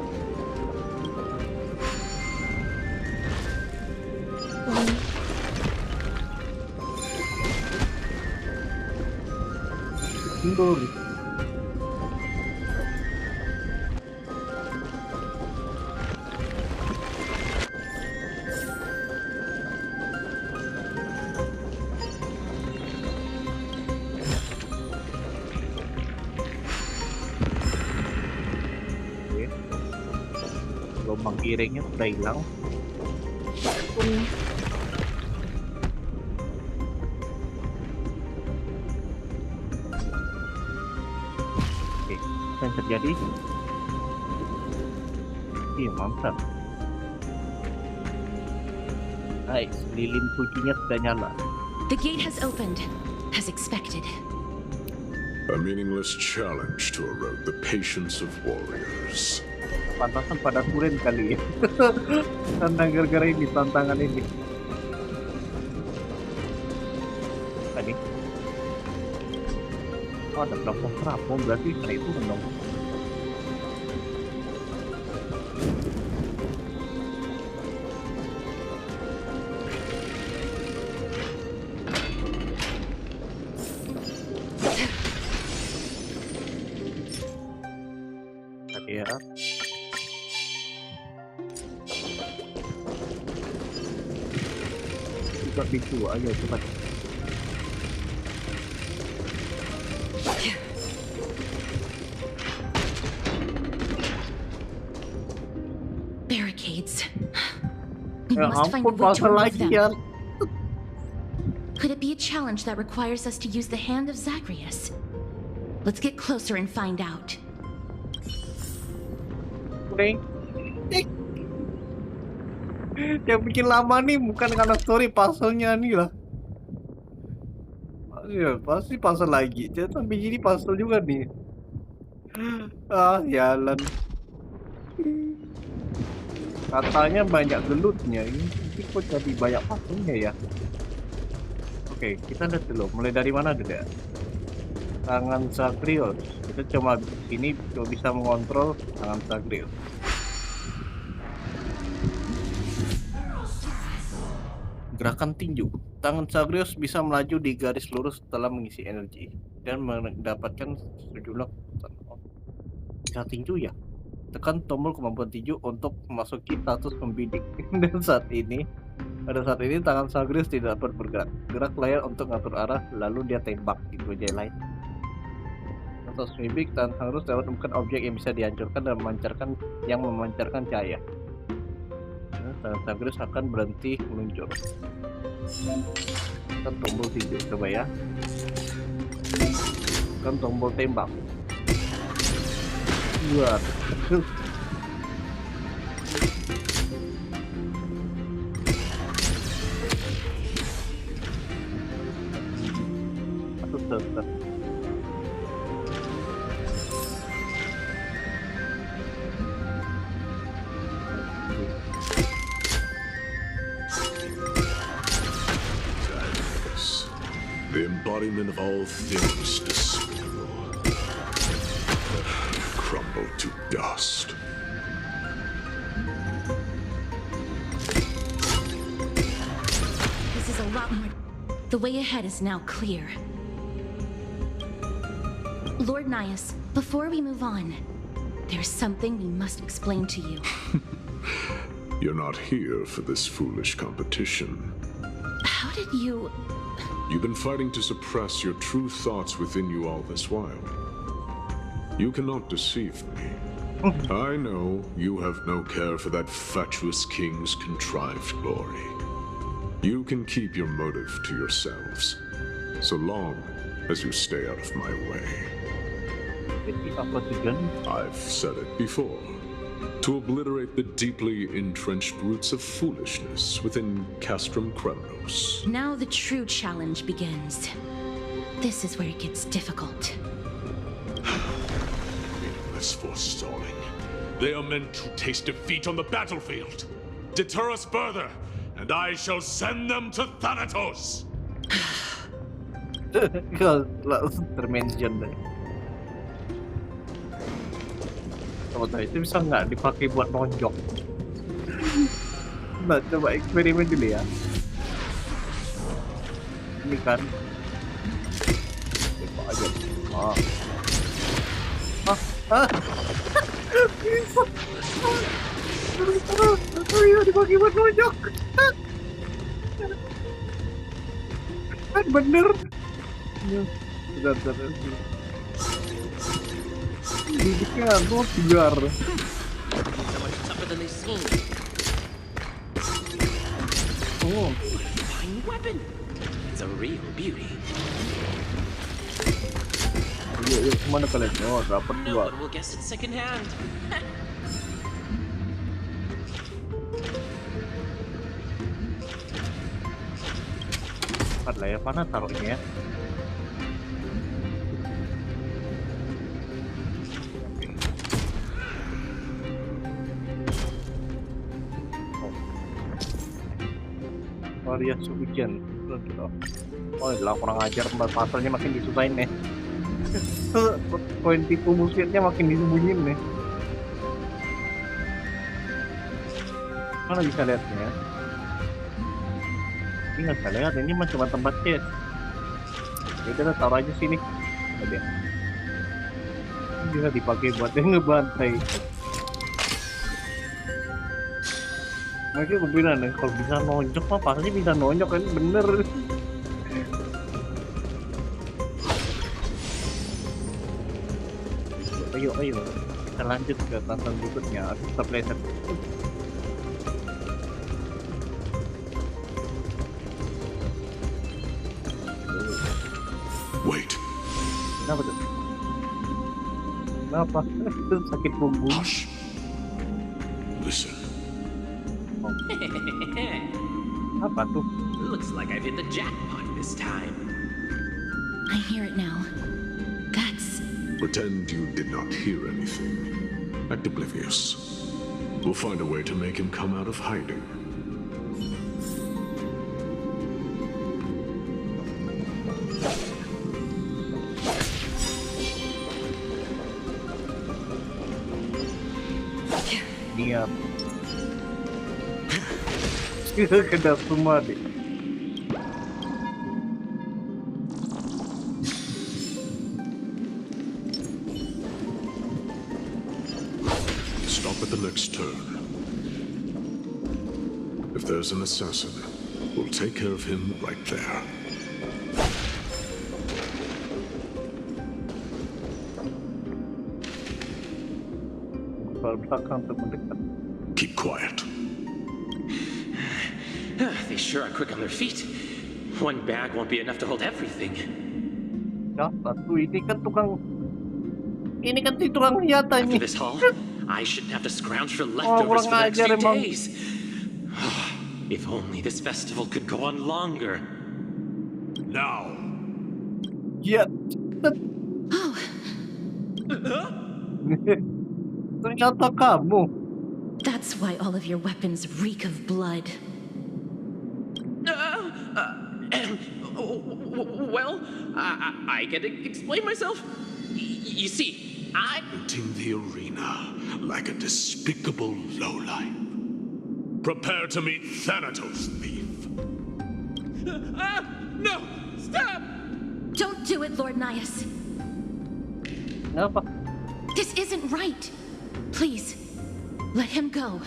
Mundur. piringnya sudah hilang. Oke, apa yang terjadi? Iya, mantap. Nice, lilin sucinya sudah nyala. The gate has opened, as expected. A meaningless challenge to erode the patience of warriors. Pantasan pada kuren kali ya. Tantang gara-gara ini, tantangan ini. Tadi. Oh, ada terapung berarti karena itu dong. Ya. Buka pintu, ayo cepat. Barricades. We Ya must find a ampun, way to pasal remove lagi them. ya. Could it be a challenge that requires us to use the hand of Zagreus? Let's get closer and find out. Yang bikin lama nih bukan karena story, puzzle-nya nih lah. Ya, pasti puzzle lagi. Jadi sampai gini puzzle juga nih. Ah, jalan. Katanya banyak gelutnya ini kok jadi banyak puzzle-nya ya. Oke, kita lihat dulu. Mulai dari mana dulu ya? Tangan Starrail. Kita cuma ini bisa mengontrol tangan Starrail. Gerakan tinju. Tangan Starrail bisa melaju di garis lurus setelah mengisi energi dan mendapatkan sejumlah keputusan. Bisa tinju ya? Tekan tombol kemampuan tinju untuk memasuki status membidik. Dan saat ini tangan Starrail tidak dapat bergerak. Gerak layar untuk ngatur arah, lalu dia tembak gitu aja lain. Status membidik, tangan harus dapat menemukan objek yang bisa dihancurkan dan memancarkan cahaya. Tangan Starrail akan berhenti meluncur. Tekan tombol tinju, coba ya. Tekan tombol tembak. Buat. The embodiment of all things despicable. Crumble to dust. This is a lot more. The way ahead is now clear. Lord Nias, before we move on, there's something we must explain to you. You're not here for this foolish competition. How did you... You've been fighting to suppress your true thoughts within you all this while. You cannot deceive me. I know you have no care for that fatuous king's contrived glory. You can keep your motive to yourselves, so long as you stay out of my way. I've said it before. To obliterate the deeply entrenched roots of foolishness within Castrum Kremnos. Now the true challenge begins. This is where it gets difficult. Meaningless forestalling. They are meant to taste defeat on the battlefield. Deter us further, and I shall send them to Thanatos! Termention deh. Itu bisa nggak dipakai buat nonjok? Nah, coba eksperimen dulu ya. Ini kan coba aja. Bisa dipakai buat nonjok. Kan bener. Bentar. Didiknya mau biar. tougher than they seem. Oh, Fine weapon. It's a real beauty. iya, kemana kalian? Oh, dapat No dua. one will guess it secondhand. Cepat lah ya, mana taruhnya ya? Variasi hujan. Oh, lah kurang ajar, puzzle-nya makin disusahin nih. Koin tipu musirnya makin disembunyiin nih. Mana bisa lihatnya? Ini nggak bisa lihat, ini mah cuma tempat chest. Ya udah taruh aja sini. Ada. Ini bisa dipakai buat yang ngebantai. Mereka gue bilang nih, kalau bisa nonjok mah pasti bisa nonjok kan, bener. Ayo, kita lanjut ke tantangan berikutnya. Aku terpleset. Wait. Kenapa tuh? Kenapa? Itu sakit punggung. Hush. Listen. Apa tuh? Looks like I've hit the jackpot this time. I hear it now. Guts. Pretend you did not hear anything. Act oblivious. We'll find a way to make him come out of hiding. Diam. Kena semua deh. Stop at the next turn. If there's an assassin, we'll take care of him right there. Belakang untuk mendekat. Keep quiet. They sure are quick on their feet. One bag won't be enough to hold everything. Ya, satu ini kan tukang senjatanya. After this haul, I shouldn't have to scrounge for leftovers for the next few days. If only this festival could go on longer. Now. Ya. Oh. Ternyata kamu. That's why all of your weapons reek of blood. Well, I can explain myself. You see, Entering the arena like a despicable lowlife. Prepare to meet Thanatos, thief. No! Stop! Don't do it, Lord Nias. Kenapa? This isn't right. Please, let him go.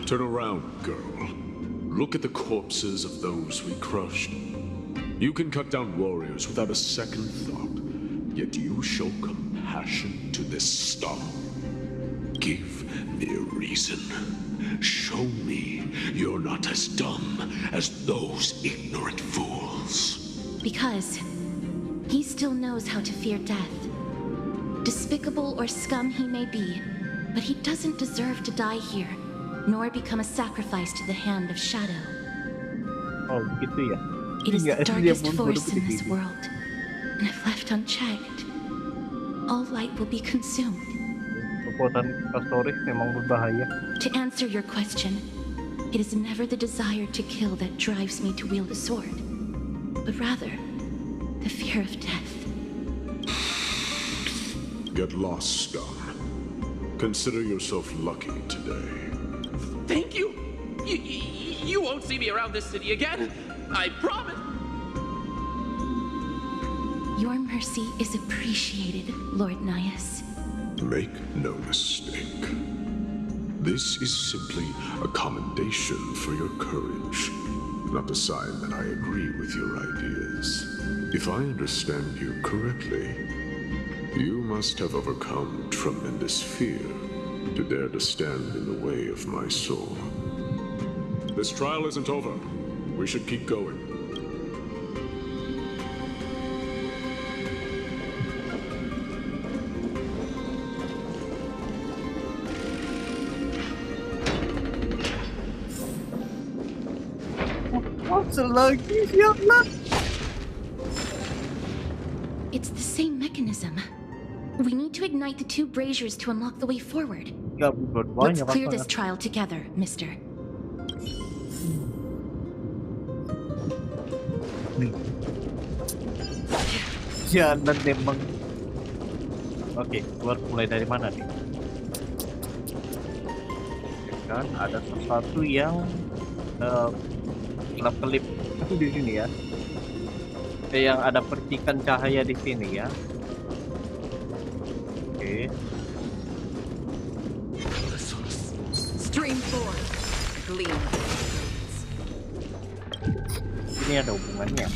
Turn around, girl. Look at the corpses of those we crushed. You can cut down warriors without a second thought, yet you show compassion to this scum. Give me a reason. Show me you're not as dumb as those ignorant fools. Because he still knows how to fear death. Despicable or scum he may be, but he doesn't deserve to die here, nor become a sacrifice to the hand of Shadow. Oh, gitu ya. It is the Dia darkest pun force baru in this begini. world, and if left unchecked, all light will be consumed. Kekuatan Pastoris memang berbahaya. To answer your question, it is never the desire to kill that drives me to wield a sword, but rather the fear of death. Get lost, scum. Consider yourself lucky today. Thank you! You won't see me around this city again! I promise! Your mercy is appreciated, Lord Nias. Make no mistake. This is simply a commendation for your courage, not a sign that I agree with your ideas. If I understand you correctly, You must have overcome tremendous fear to dare to stand in the way of my soul. This trial isn't over. We should keep going. Selagi siapa? It's the same mechanism. We need to ignite the two braziers to unlock the way forward. Let's clear this trial together, mister. Jangan memang. Oke, keluar mulai dari mana nih? Kan ada sesuatu yang kelap-kelip di sini ya. Yang ada percikan cahaya di sini ya. Oke. Stream 4. Gleam. Ini ada hubungannya.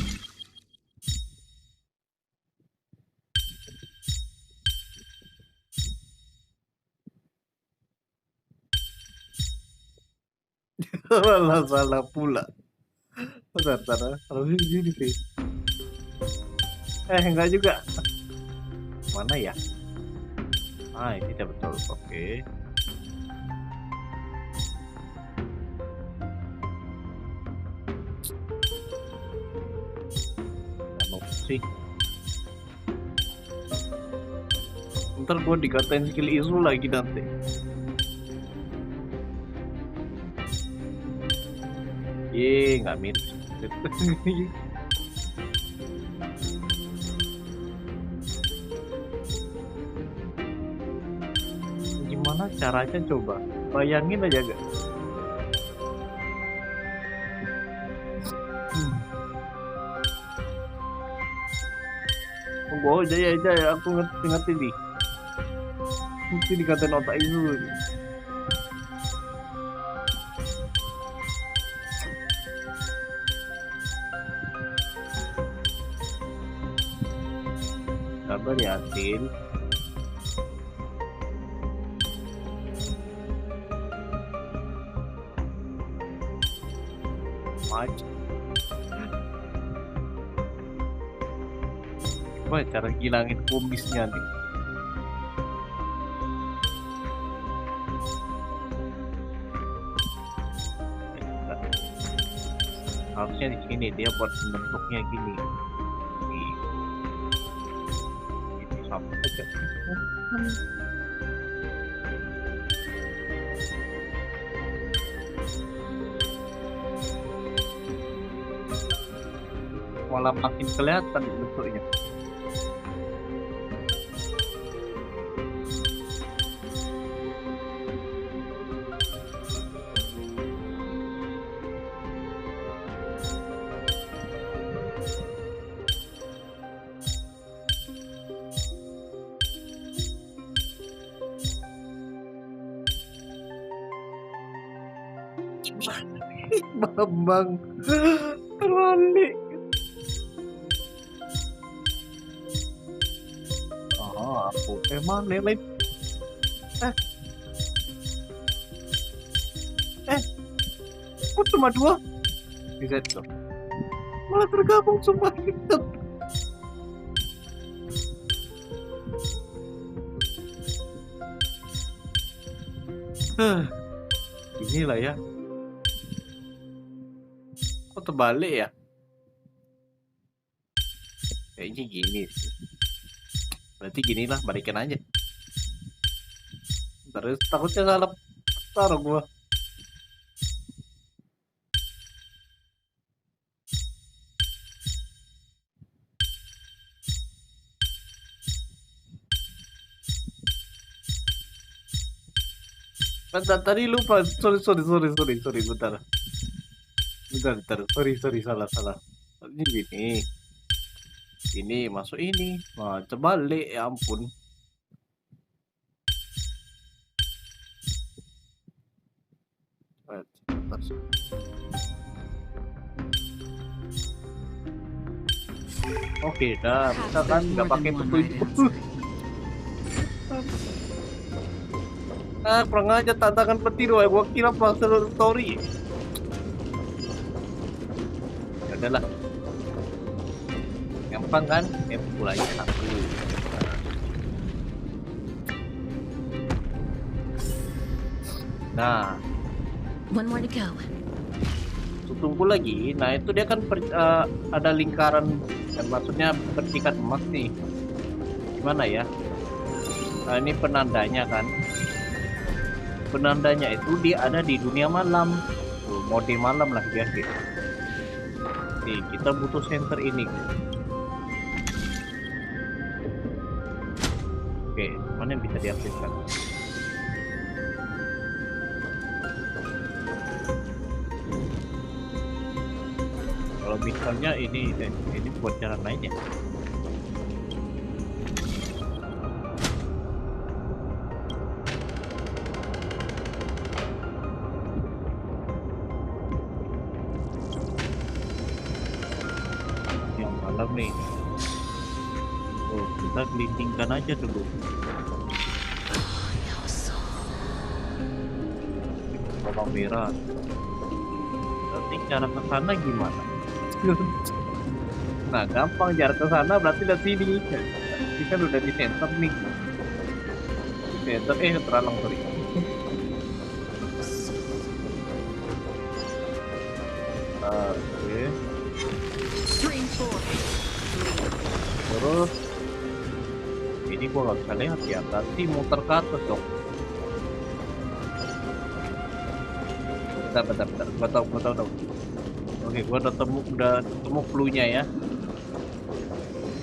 Salah pula. Bentar, harus di sini sih. Enggak juga. Mana ya? Ah, ini tidak betul. Oke. Anu sih. Ntar gue dikatain skill isu lagi nanti. Nggak mirip. Gimana caranya coba? Bayangin aja gak? Oh jaya, aku ngerti nih. Mesti dikatain otak itu. Sabar ya, Tin. Gimana cara ngilangin kumisnya nih? Harusnya di sini dia buat bentuknya gini. Ini sama aja. Malah makin kelihatan bentuknya. Bambang terbalik. Aku emang lele. Kok cuma 2? Bisa itu. Malah tergabung semua itu. Inilah ya. Kok terbalik ya? Kayaknya gini sih. Berarti ginilah, balikin aja. Terus takutnya salah taruh gua. Bentar, tadi lupa. Sorry, bentar. Sorry, salah. Ini gini. Ini masuk ini. Nah, terbalik, ya ampun. Oke, dah. Kita kan nggak pakai petunjuk. Kurang aja tantangan petir, woy. Gua kira puzzle story. Ya udahlah. Gampang kan? Ya pukul aja satu. Nah, One more to go. tunggu lagi. Nah, itu dia kan ada lingkaran, yang maksudnya bertingkat emas nih. Gimana ya? Nah, ini penandanya kan. Penandanya itu dia ada di dunia malam. Tuh, mode malam lah dia. Nih, kita butuh center ini. Oke, mana yang bisa diaktifkan? Kalau misalnya ini buat jalan lainnya. Yang malam nih. Oh, kita gelindingkan aja dulu. Kalau merah. Berarti cara ke sana gimana? Nah, gampang jarak ke sana berarti dari sini. Ini kan udah di center nih. Di center terhalang, sorry. Oke. Terus ini gua nggak bisa lihat ya, berarti muter ke atas dong. Bentar, gua tahu. Oke, gua udah temu clue-nya ya.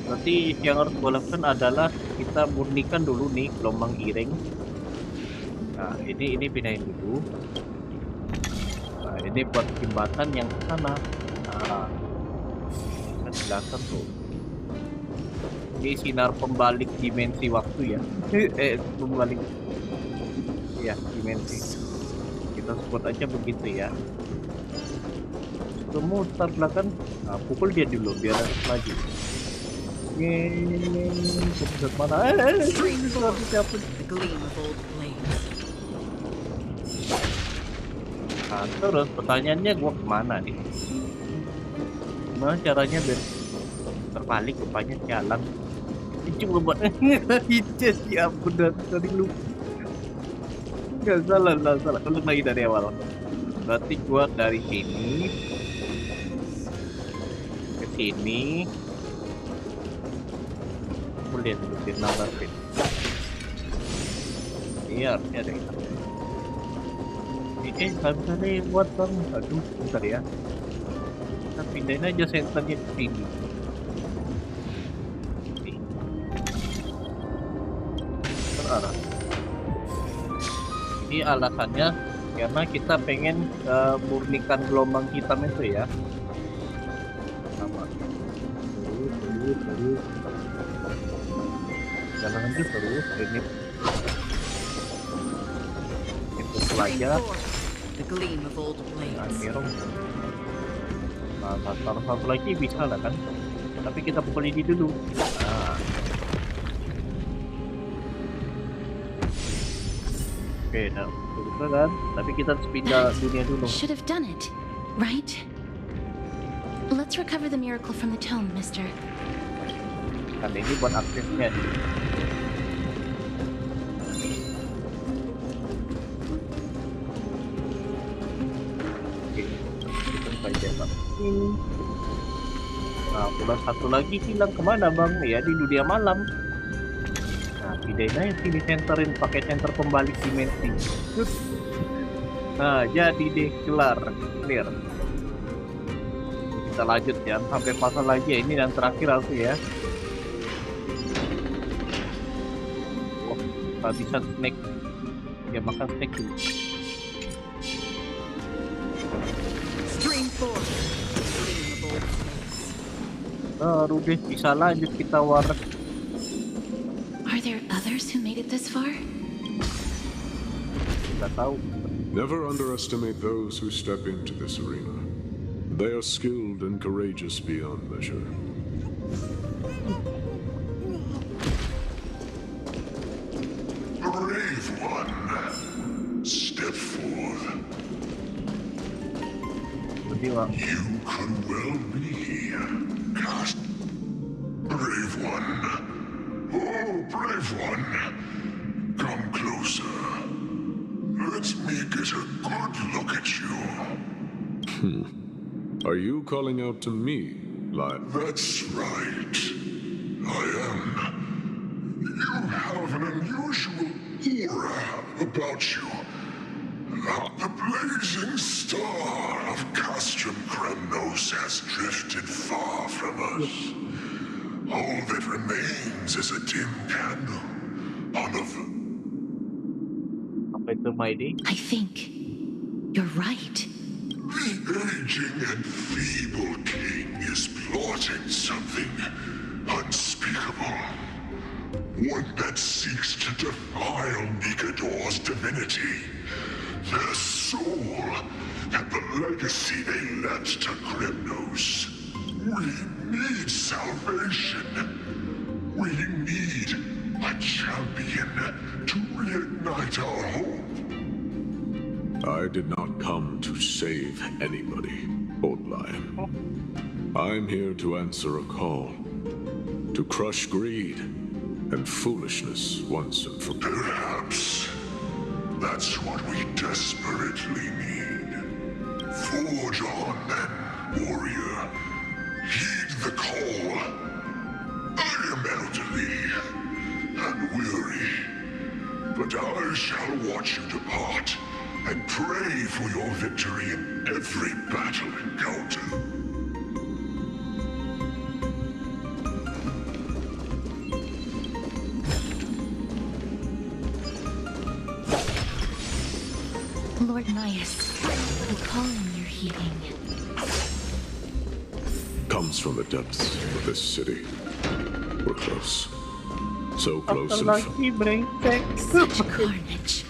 Berarti yang harus gua lakukan adalah kita murnikan dulu nih gelombang iring. Nah, ini pindahin dulu. Nah, ini buat jembatan yang ke sana. Nah, kan kelihatan tuh. Ini sinar pembalik dimensi waktu ya. Pembalik. Ya, dimensi. Kita sebut aja begitu ya. Muter belakang, nah, pukul dia dulu biar maju. Pusat mana? Nah, terus pertanyaannya gua kemana nih? Gimana caranya biar terbalik rupanya jalan? Ini cuma buat hijau ya, benar tadi lu. Nggak salah. Ulang lagi dari awal. Berarti gua dari sini ke sini. Boleh di nambah pin. Iya, harusnya ada itu. Nggak bisa lewat bang. Aduh, bentar ya. Kita pindahin aja senternya ke sini. Terarah. Ini alasannya karena kita pengen murnikan gelombang hitam itu ya. Sama. Terus. Jalan aja terus ini. Itu pelajar. Nah, satu lagi bisa lah kan. Tapi kita pukul ini dulu. Nah. Oke, nah, bisa kan? Tapi kita harus pindah dunia dulu. Should have done it, right? Let's recover the miracle from the tome, mister. Kan ini buat aktifnya nih. Oke, kita saja bang. Nah, udah satu lagi hilang kemana bang? Ya di dunia malam. Nah, pindahin aja sini, centerin pakai center pembalik dimensi. Nah, jadi deh clear. Kita lanjut ya, sampai pasal lagi ya, ini yang terakhir aku ya. Oh, kehabisan snack. Ya makan snack dulu. Baru deh bisa lanjut kita war. Are there others who made it this far? Nggak tahu. Never underestimate those who step into this arena. They are skilled and courageous beyond measure. Step forth. Berdua. You could well be cast. Brave one. Oh, brave one. Come closer. Let me get a good look at you. Are you calling out to me, Lyle? That's right. I am. You have an unusual aura about you. The blazing star of Castrum Kremnos has drifted far from us. All that remains is a dim candle on a... Apa itu, Mighty? I think you're right. The aging and feeble king is plotting something unspeakable. One that seeks to defile Nikador's divinity, their soul, and the legacy they left to Kremnos. We need salvation. We need a champion to reignite our hope. I did not come to save anybody, Old Lion. I'm here to answer a call. To crush greed and foolishness once and for all. Perhaps that's what we desperately need. Forge on then, warrior. Heed the call. I am elderly and weary, but I shall watch you depart and pray for your victory in every battle encounter. Lord Nias, the calling you're heeding. Comes from the depths of this city. We're close. So close and Such carnage.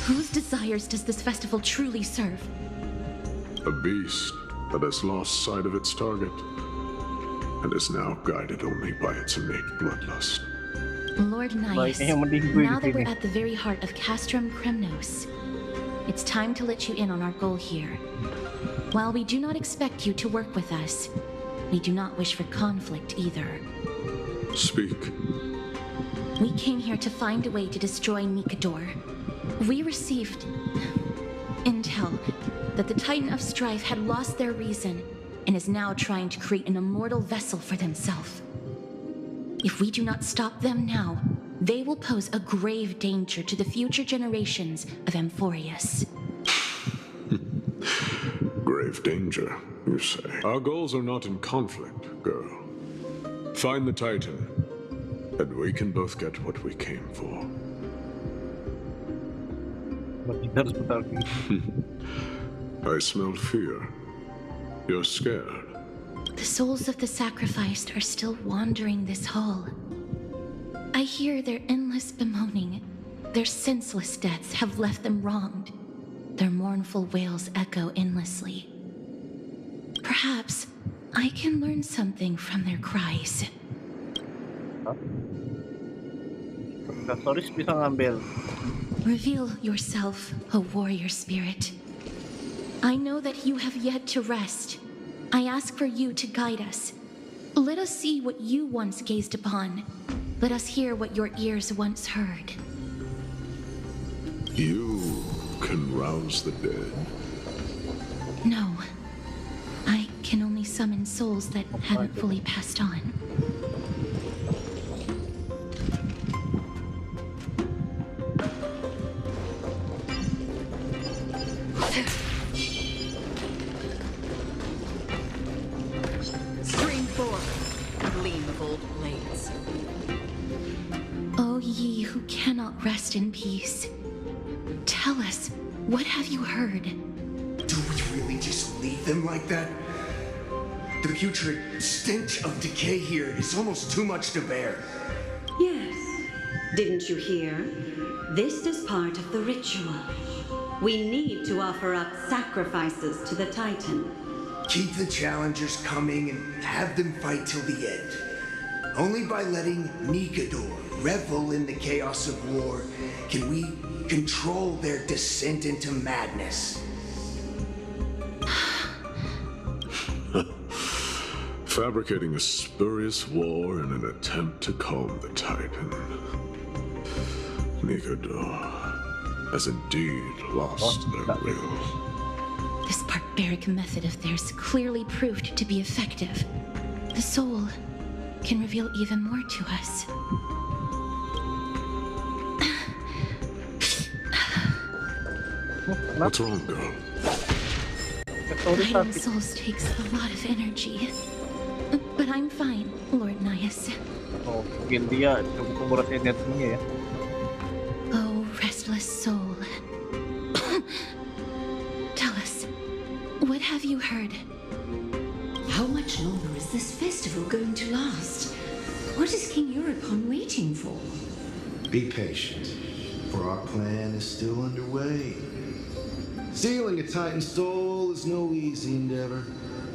Whose desires does this festival truly serve? a beast that has lost sight of its target and is now guided only by its innate bloodlust. Lord Nias, now that we're at the very heart of Castrum Kremnos, it's time to let you in on our goal here. While we do not expect you to work with us, we do not wish for conflict either. Speak. We came here to find a way to destroy Nikador. We received intel that the Titan of Strife had lost their reason and is now trying to create an immortal vessel for themselves. If we do not stop them now, they will pose a grave danger to the future generations of Amphorius. Grave danger, you say? Our goals are not in conflict, girl. Find the Titan, and we can both get what we came for. I smell fear. You're scared. The souls of the sacrificed are still wandering this hall. I hear their endless bemoaning. Their senseless deaths have left them wronged. Their mournful wails echo endlessly. Perhaps I can learn something from their cries. Reveal yourself, O warrior spirit. I know that you have yet to rest. I ask for you to guide us. Let us see what you once gazed upon. Let us hear what your ears once heard. You can rouse the dead. No. I can only summon souls that haven't fully passed on. Stream forward, gleam of old blades. O ye who cannot rest in peace, tell us, what have you heard? Do we really just leave them like that? The putrid stench of decay here is almost too much to bear. Yes. Didn't you hear? This is part of the ritual. We need to offer up sacrifices to the Titan. Keep the challengers coming and have them fight till the end. Only by letting Nikador revel in the chaos of war? Can we control their descent into madness? Fabricating a spurious war in an attempt to calm the Titan. Nigador has indeed lost their will. This barbaric method of theirs clearly proved to be effective. The soul can reveal even more to us. What's wrong, girl? Guiding souls takes a lot of energy. But I'm fine, Lord Nias. Oh, mungkin dia cukup menguras energinya ya. Oh, restless soul. Tell us, what have you heard? How much longer is this festival going to last? What is King Euripon waiting for? Be patient, for our plan is still underway. Stealing a Titan soul is no easy endeavor.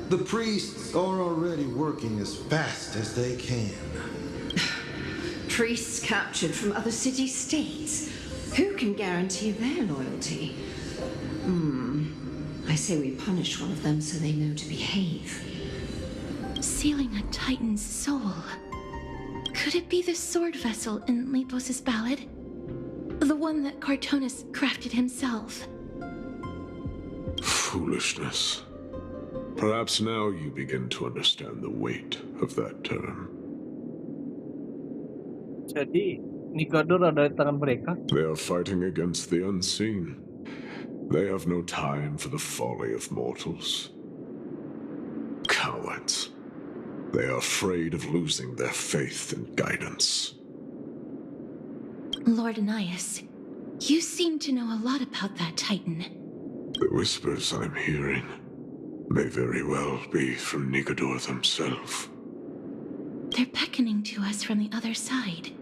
The priests are already working as fast as they can. Priests captured from other city-states. Who can guarantee their loyalty? I say we punish one of them so they know to behave. Sealing a Titan's soul. Could it be the sword vessel in Lepos's ballad? The one that Cartonus crafted himself? Foolishness. Perhaps now you begin to understand the weight of that term. Jadi, Nigador ada di tangan mereka. They are fighting against the unseen. They have no time for the folly of mortals. Cowards. They are afraid of losing their faith and guidance. Lord Anias, you seem to know a lot about that Titan. The whispers I'm hearing may very well be from Nigador themselves. They're beckoning to us from the other side.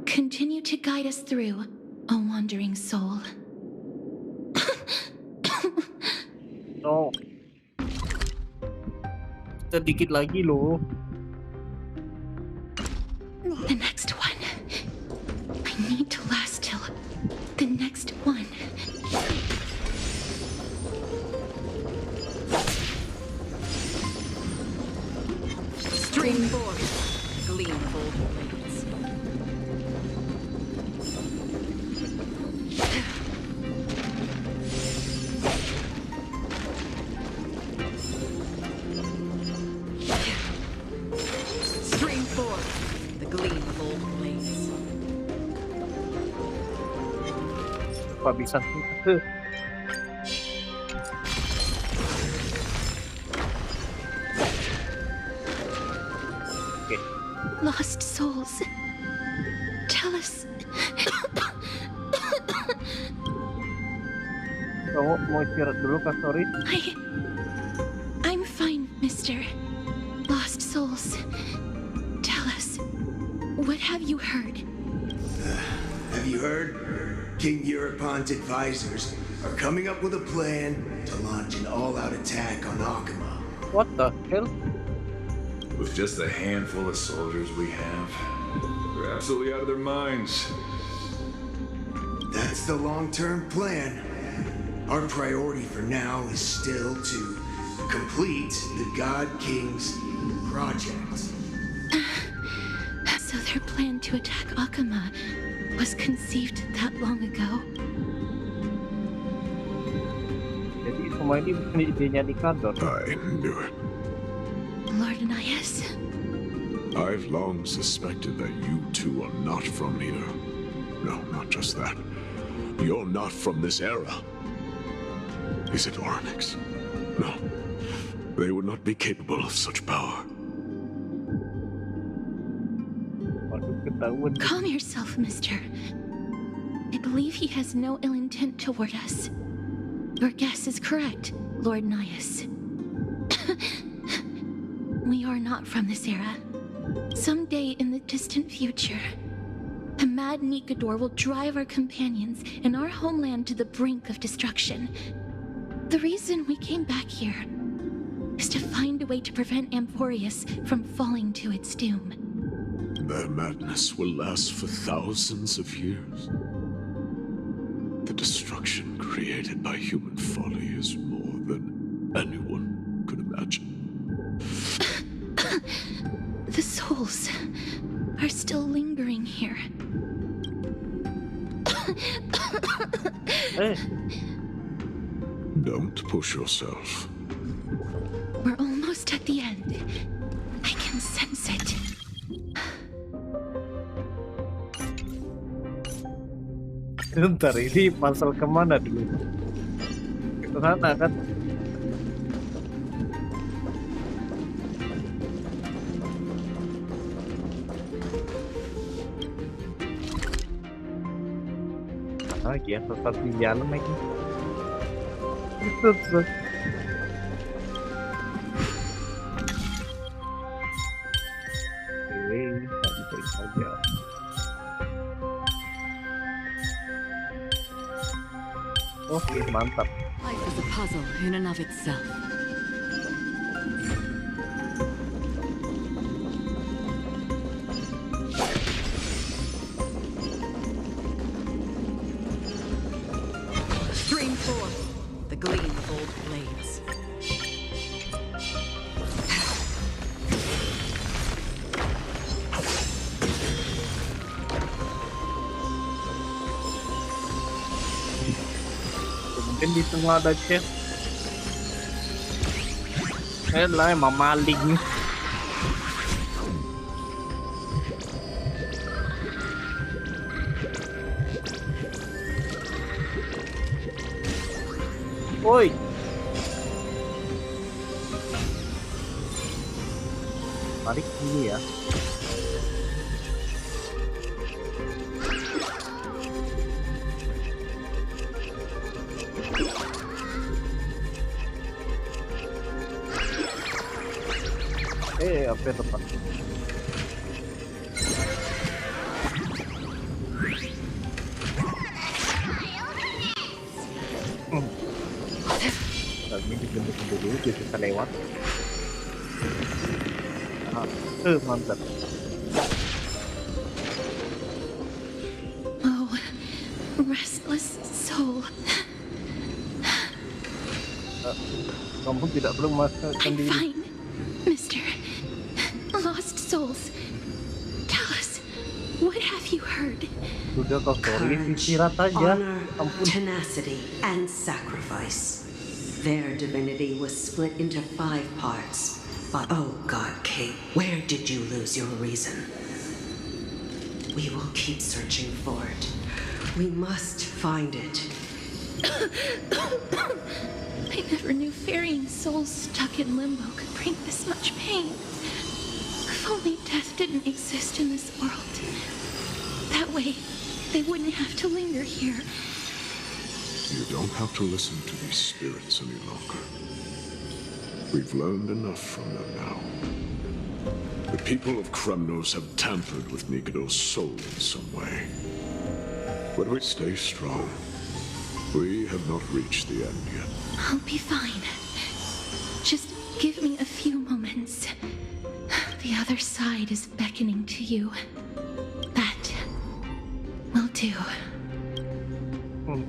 Continue to guide us through, O wandering soul. No. Sedikit lagi loh. The next one. I need to last till the next one. Streamboard, gleamful blades. Streamboard, the gleamful blades. Kehabisan. Lost souls. Tell us. Kamu mau istirahat dulu, Kak, sorry. I'm fine, mister. Lost souls. Tell us. What have you heard? Have you heard? King Eurypon's advisors are coming up with a plan to launch an all-out attack on Akama. What the hell? With just the handful of soldiers we have, they're absolutely out of their minds. That's the long-term plan. Our priority for now is still to complete the God King's project. So their plan to attack Akama was conceived that long ago? Jadi semua ini bukan idenya Nigador. I knew it. Lord Anias? I've long suspected that you two are not from here. No, not just that. You're not from this era. Is it Oryx? No. They would not be capable of such power. Calm yourself, mister. I believe he has no ill intent toward us. Your guess is correct, Lord Nias. We are not from this era. Someday in the distant future, a mad Nigador will drive our companions and our homeland to the brink of destruction. The reason we came back here is to find a way to prevent Amphoreus from falling to its doom. Their madness will last for thousands of years. The destruction created by human folly is more than anyone could imagine. The souls are still lingering here. Hey. Don't push yourself. We're almost at the end. I can sense it. Bentar, ini pasal kemana dulu? Ke sana kan? Lagi ya, sesat di jalan lagi. Itu terus. Oke, baik saja. Oke, mantap. Life is a puzzle in and of itself. Stream forth the gleam of old blades. Mungkin di tengah ada chest. Lah emang maling. Woi. Tarik dulu ya. Apa tepat? Ini dibentuk dulu, dia bisa lewat. Mantap. Oh, restless soul. Kamu tidak perlu masukkan diri. Fine, Mister. Lost souls. Tell us, what have you heard? Sudah kau sorry, istirahat aja. Honor, tenacity, and sacrifice. Their divinity was split into 5 parts. But oh God, Kate, where did you lose your reason? We will keep searching for it. We must find it. I never knew ferrying souls stuck in limbo could bring this much pain. If only death didn't exist in this world. That way, they wouldn't have to linger here. You don't have to listen to these spirits any longer. We've learned enough from them now. The people of Kremnos have tampered with Nikodo's soul in some way. But we stay strong. We have not reached the end yet. I'll be fine. Just give me a few moments. The other side is beckoning to you. That will do.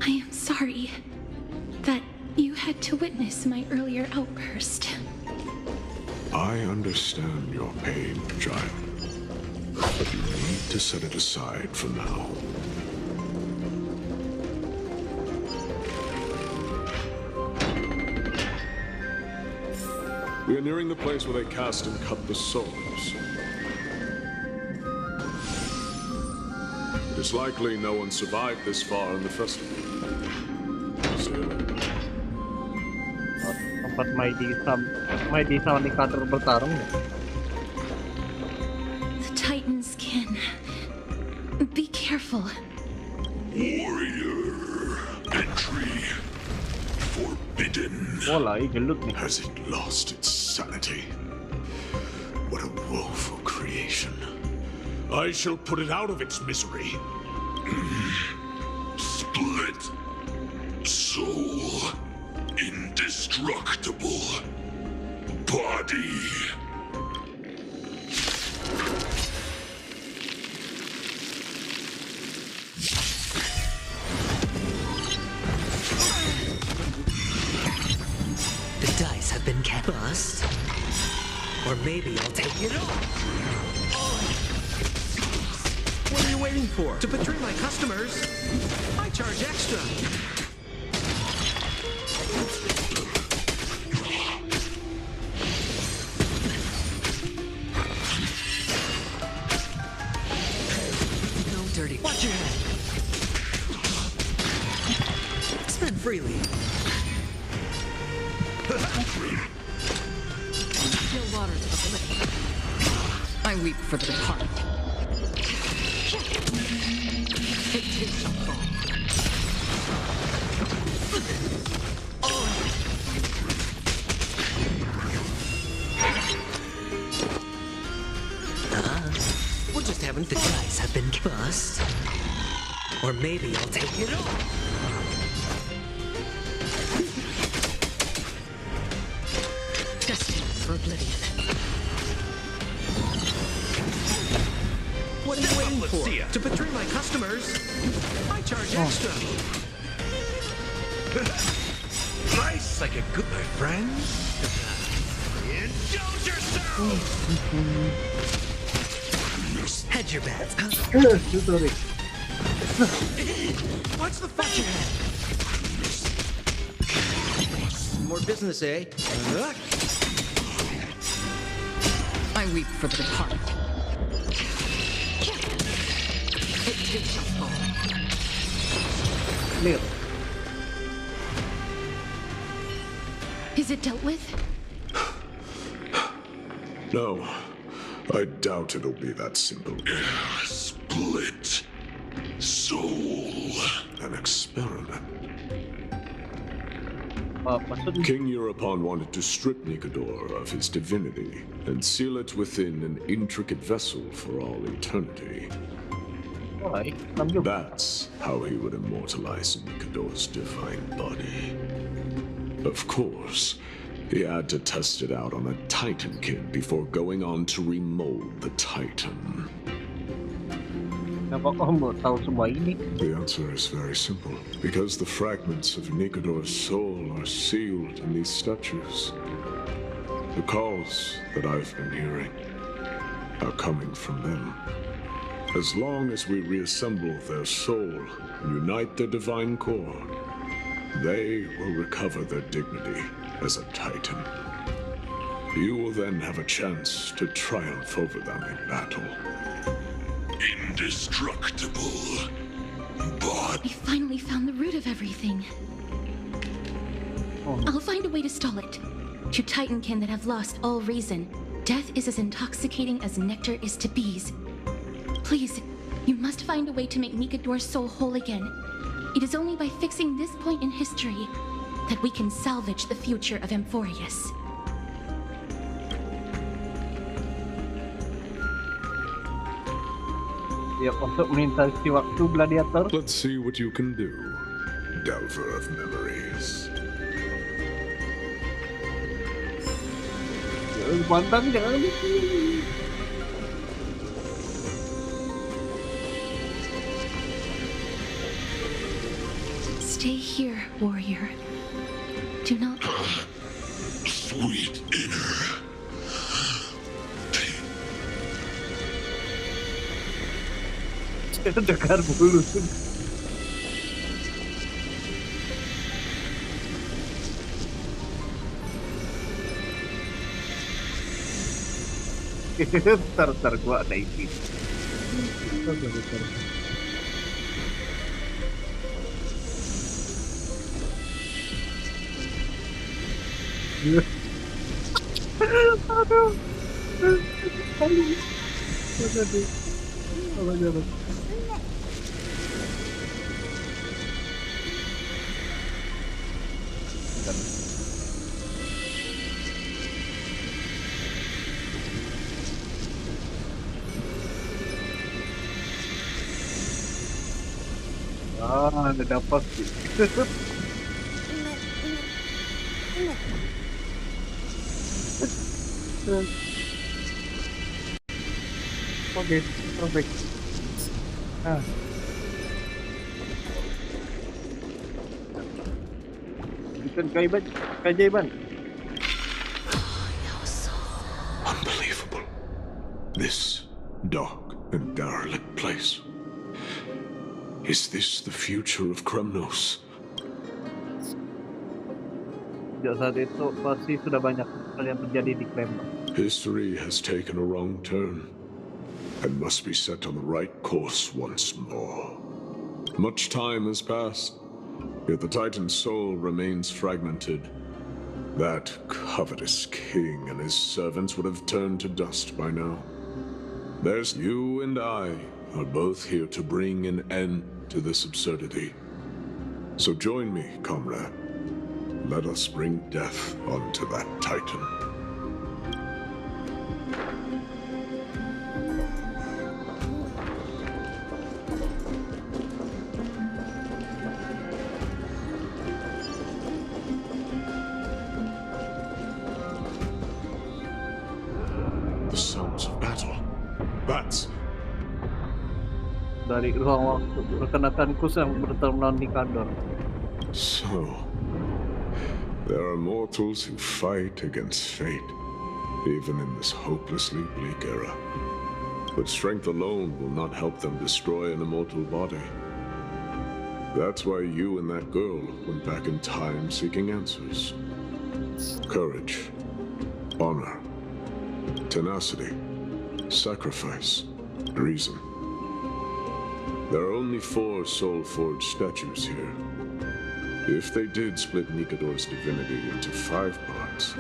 I am sorry that you had to witness my earlier outburst. I understand your pain, child. But you need to set it aside for now. We are nearing the place where they cast and cut the souls. It is likely no one survived this far in the festival. Tempat Mighty sama Nikator bertarung ya? The Titan's kin. Be careful. Warrior entry forbidden. Has it lost its sanity? What a woeful creation. I shall put it out of its misery. Split. Soul. Indestructible. Body. Or maybe I'll take it all. What are you waiting for? To betray my customers, I charge extra. No dirty. Watch your head. Spend freely. Still waters of oblivion. I weep for the departed. It too shall fall. We're just having the dice have been bust. Or maybe I'll take it all. Destined for oblivion. What are you waiting for? To betray my customers, I charge extra. Nice, like a good, my friends. Indulge yourself! Hedge your bets. What's the fuck? More business, eh? I weep for the departed. It too shall fall. Is it dealt with? No, I doubt it'll be that simple. Split soul. An experiment. Maksudnya King Eurupon wanted to strip Nicodor of his divinity and seal it within an intricate vessel for all eternity. That's how he would immortalize Nicodor's divine body. Of course, he had to test it out on a Titan kid before going on to remold the Titan. kenapa kamu tahu semua ini? The answer is very simple. Because the fragments of Nicodor's soul are sealed in these statues. The calls that I've been hearing are coming from them. As long as we reassemble their soul and unite their divine core, they will recover their dignity as a Titan. You will then have a chance to triumph over them in battle. Indestructible. But We finally found the root of everything. I'll find a way to stall it. To Titankin that have lost all reason, death is as intoxicating as nectar is to bees. Please, you must find a way to make Nicodor's soul whole again. It is only by fixing this point in history that we can salvage the future of Amphorius. Ya, untuk melintasi waktu gladiator. Let's see what you can do, Delver of Memories. Pantang jangan lupa. Stay here, warrior. Do not... sweet inner. Dengar bulu. Ntar gua ada ini. Aduh. Aduh. Ada dapat sih. Oke, perfect. Bukan keajaiban. Unbelievable. This dark and derelict place. Is this the future of Kremnos? Sejak saat itu pasti sudah banyak hal yang terjadi di Kembali. History has taken a wrong turn and must be set on the right course once more. Much time has passed, yet the Titan's soul remains fragmented. That covetous king and his servants would have turned to dust by now. There's you and I are both here to bring an end to this absurdity. So join me, comrade. Let us bring death onto that Titan. The sounds of battle. Bats. Dari ruang waktu, rekan-rekanku sedang bertemu di kantor. So, there are mortals who fight against fate, even in this hopelessly bleak era. But strength alone will not help them destroy an immortal body. That's why you and that girl went back in time seeking answers. Courage, honor, tenacity, sacrifice, reason. There are only 4 soul-forged statues here. If they did split Nikador's divinity into 5 parts,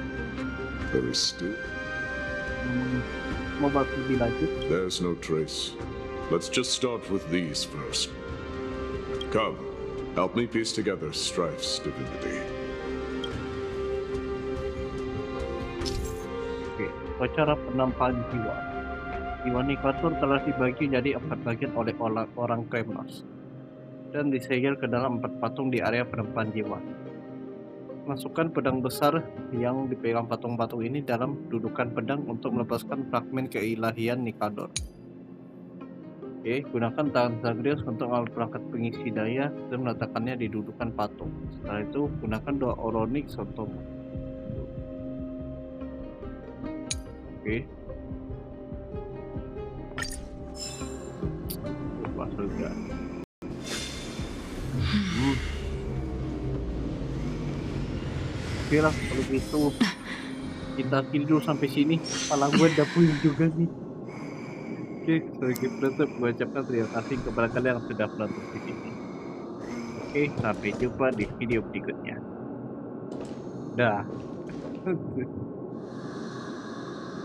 there is still... There's no trace. Let's just start with these first. Come, help me piece together Strife's divinity. Oke, upacara penampakan jiwa. Jiwa Nikador telah dibagi jadi 4 bagian oleh orang Kremnos dan disegel ke dalam 4 patung di area penampakan jiwa. Masukkan pedang besar yang dipegang patung-patung ini dalam dudukan pedang untuk melepaskan fragmen keilahian Nikador. Oke, gunakan tangan Zagreus untuk alat perangkat pengisi daya dan meletakkannya di dudukan patung. Setelah itu, gunakan 2 Oronic Sotom. Oke. Masuk ya. Oke lah, kalau gitu kita tidur sampai sini. Kepala gue udah puyeng juga nih. Oke, sebagai penutup gue ucapkan terima kasih kepada kalian yang sudah menonton video ini. Oke, sampai jumpa di video berikutnya. Dah.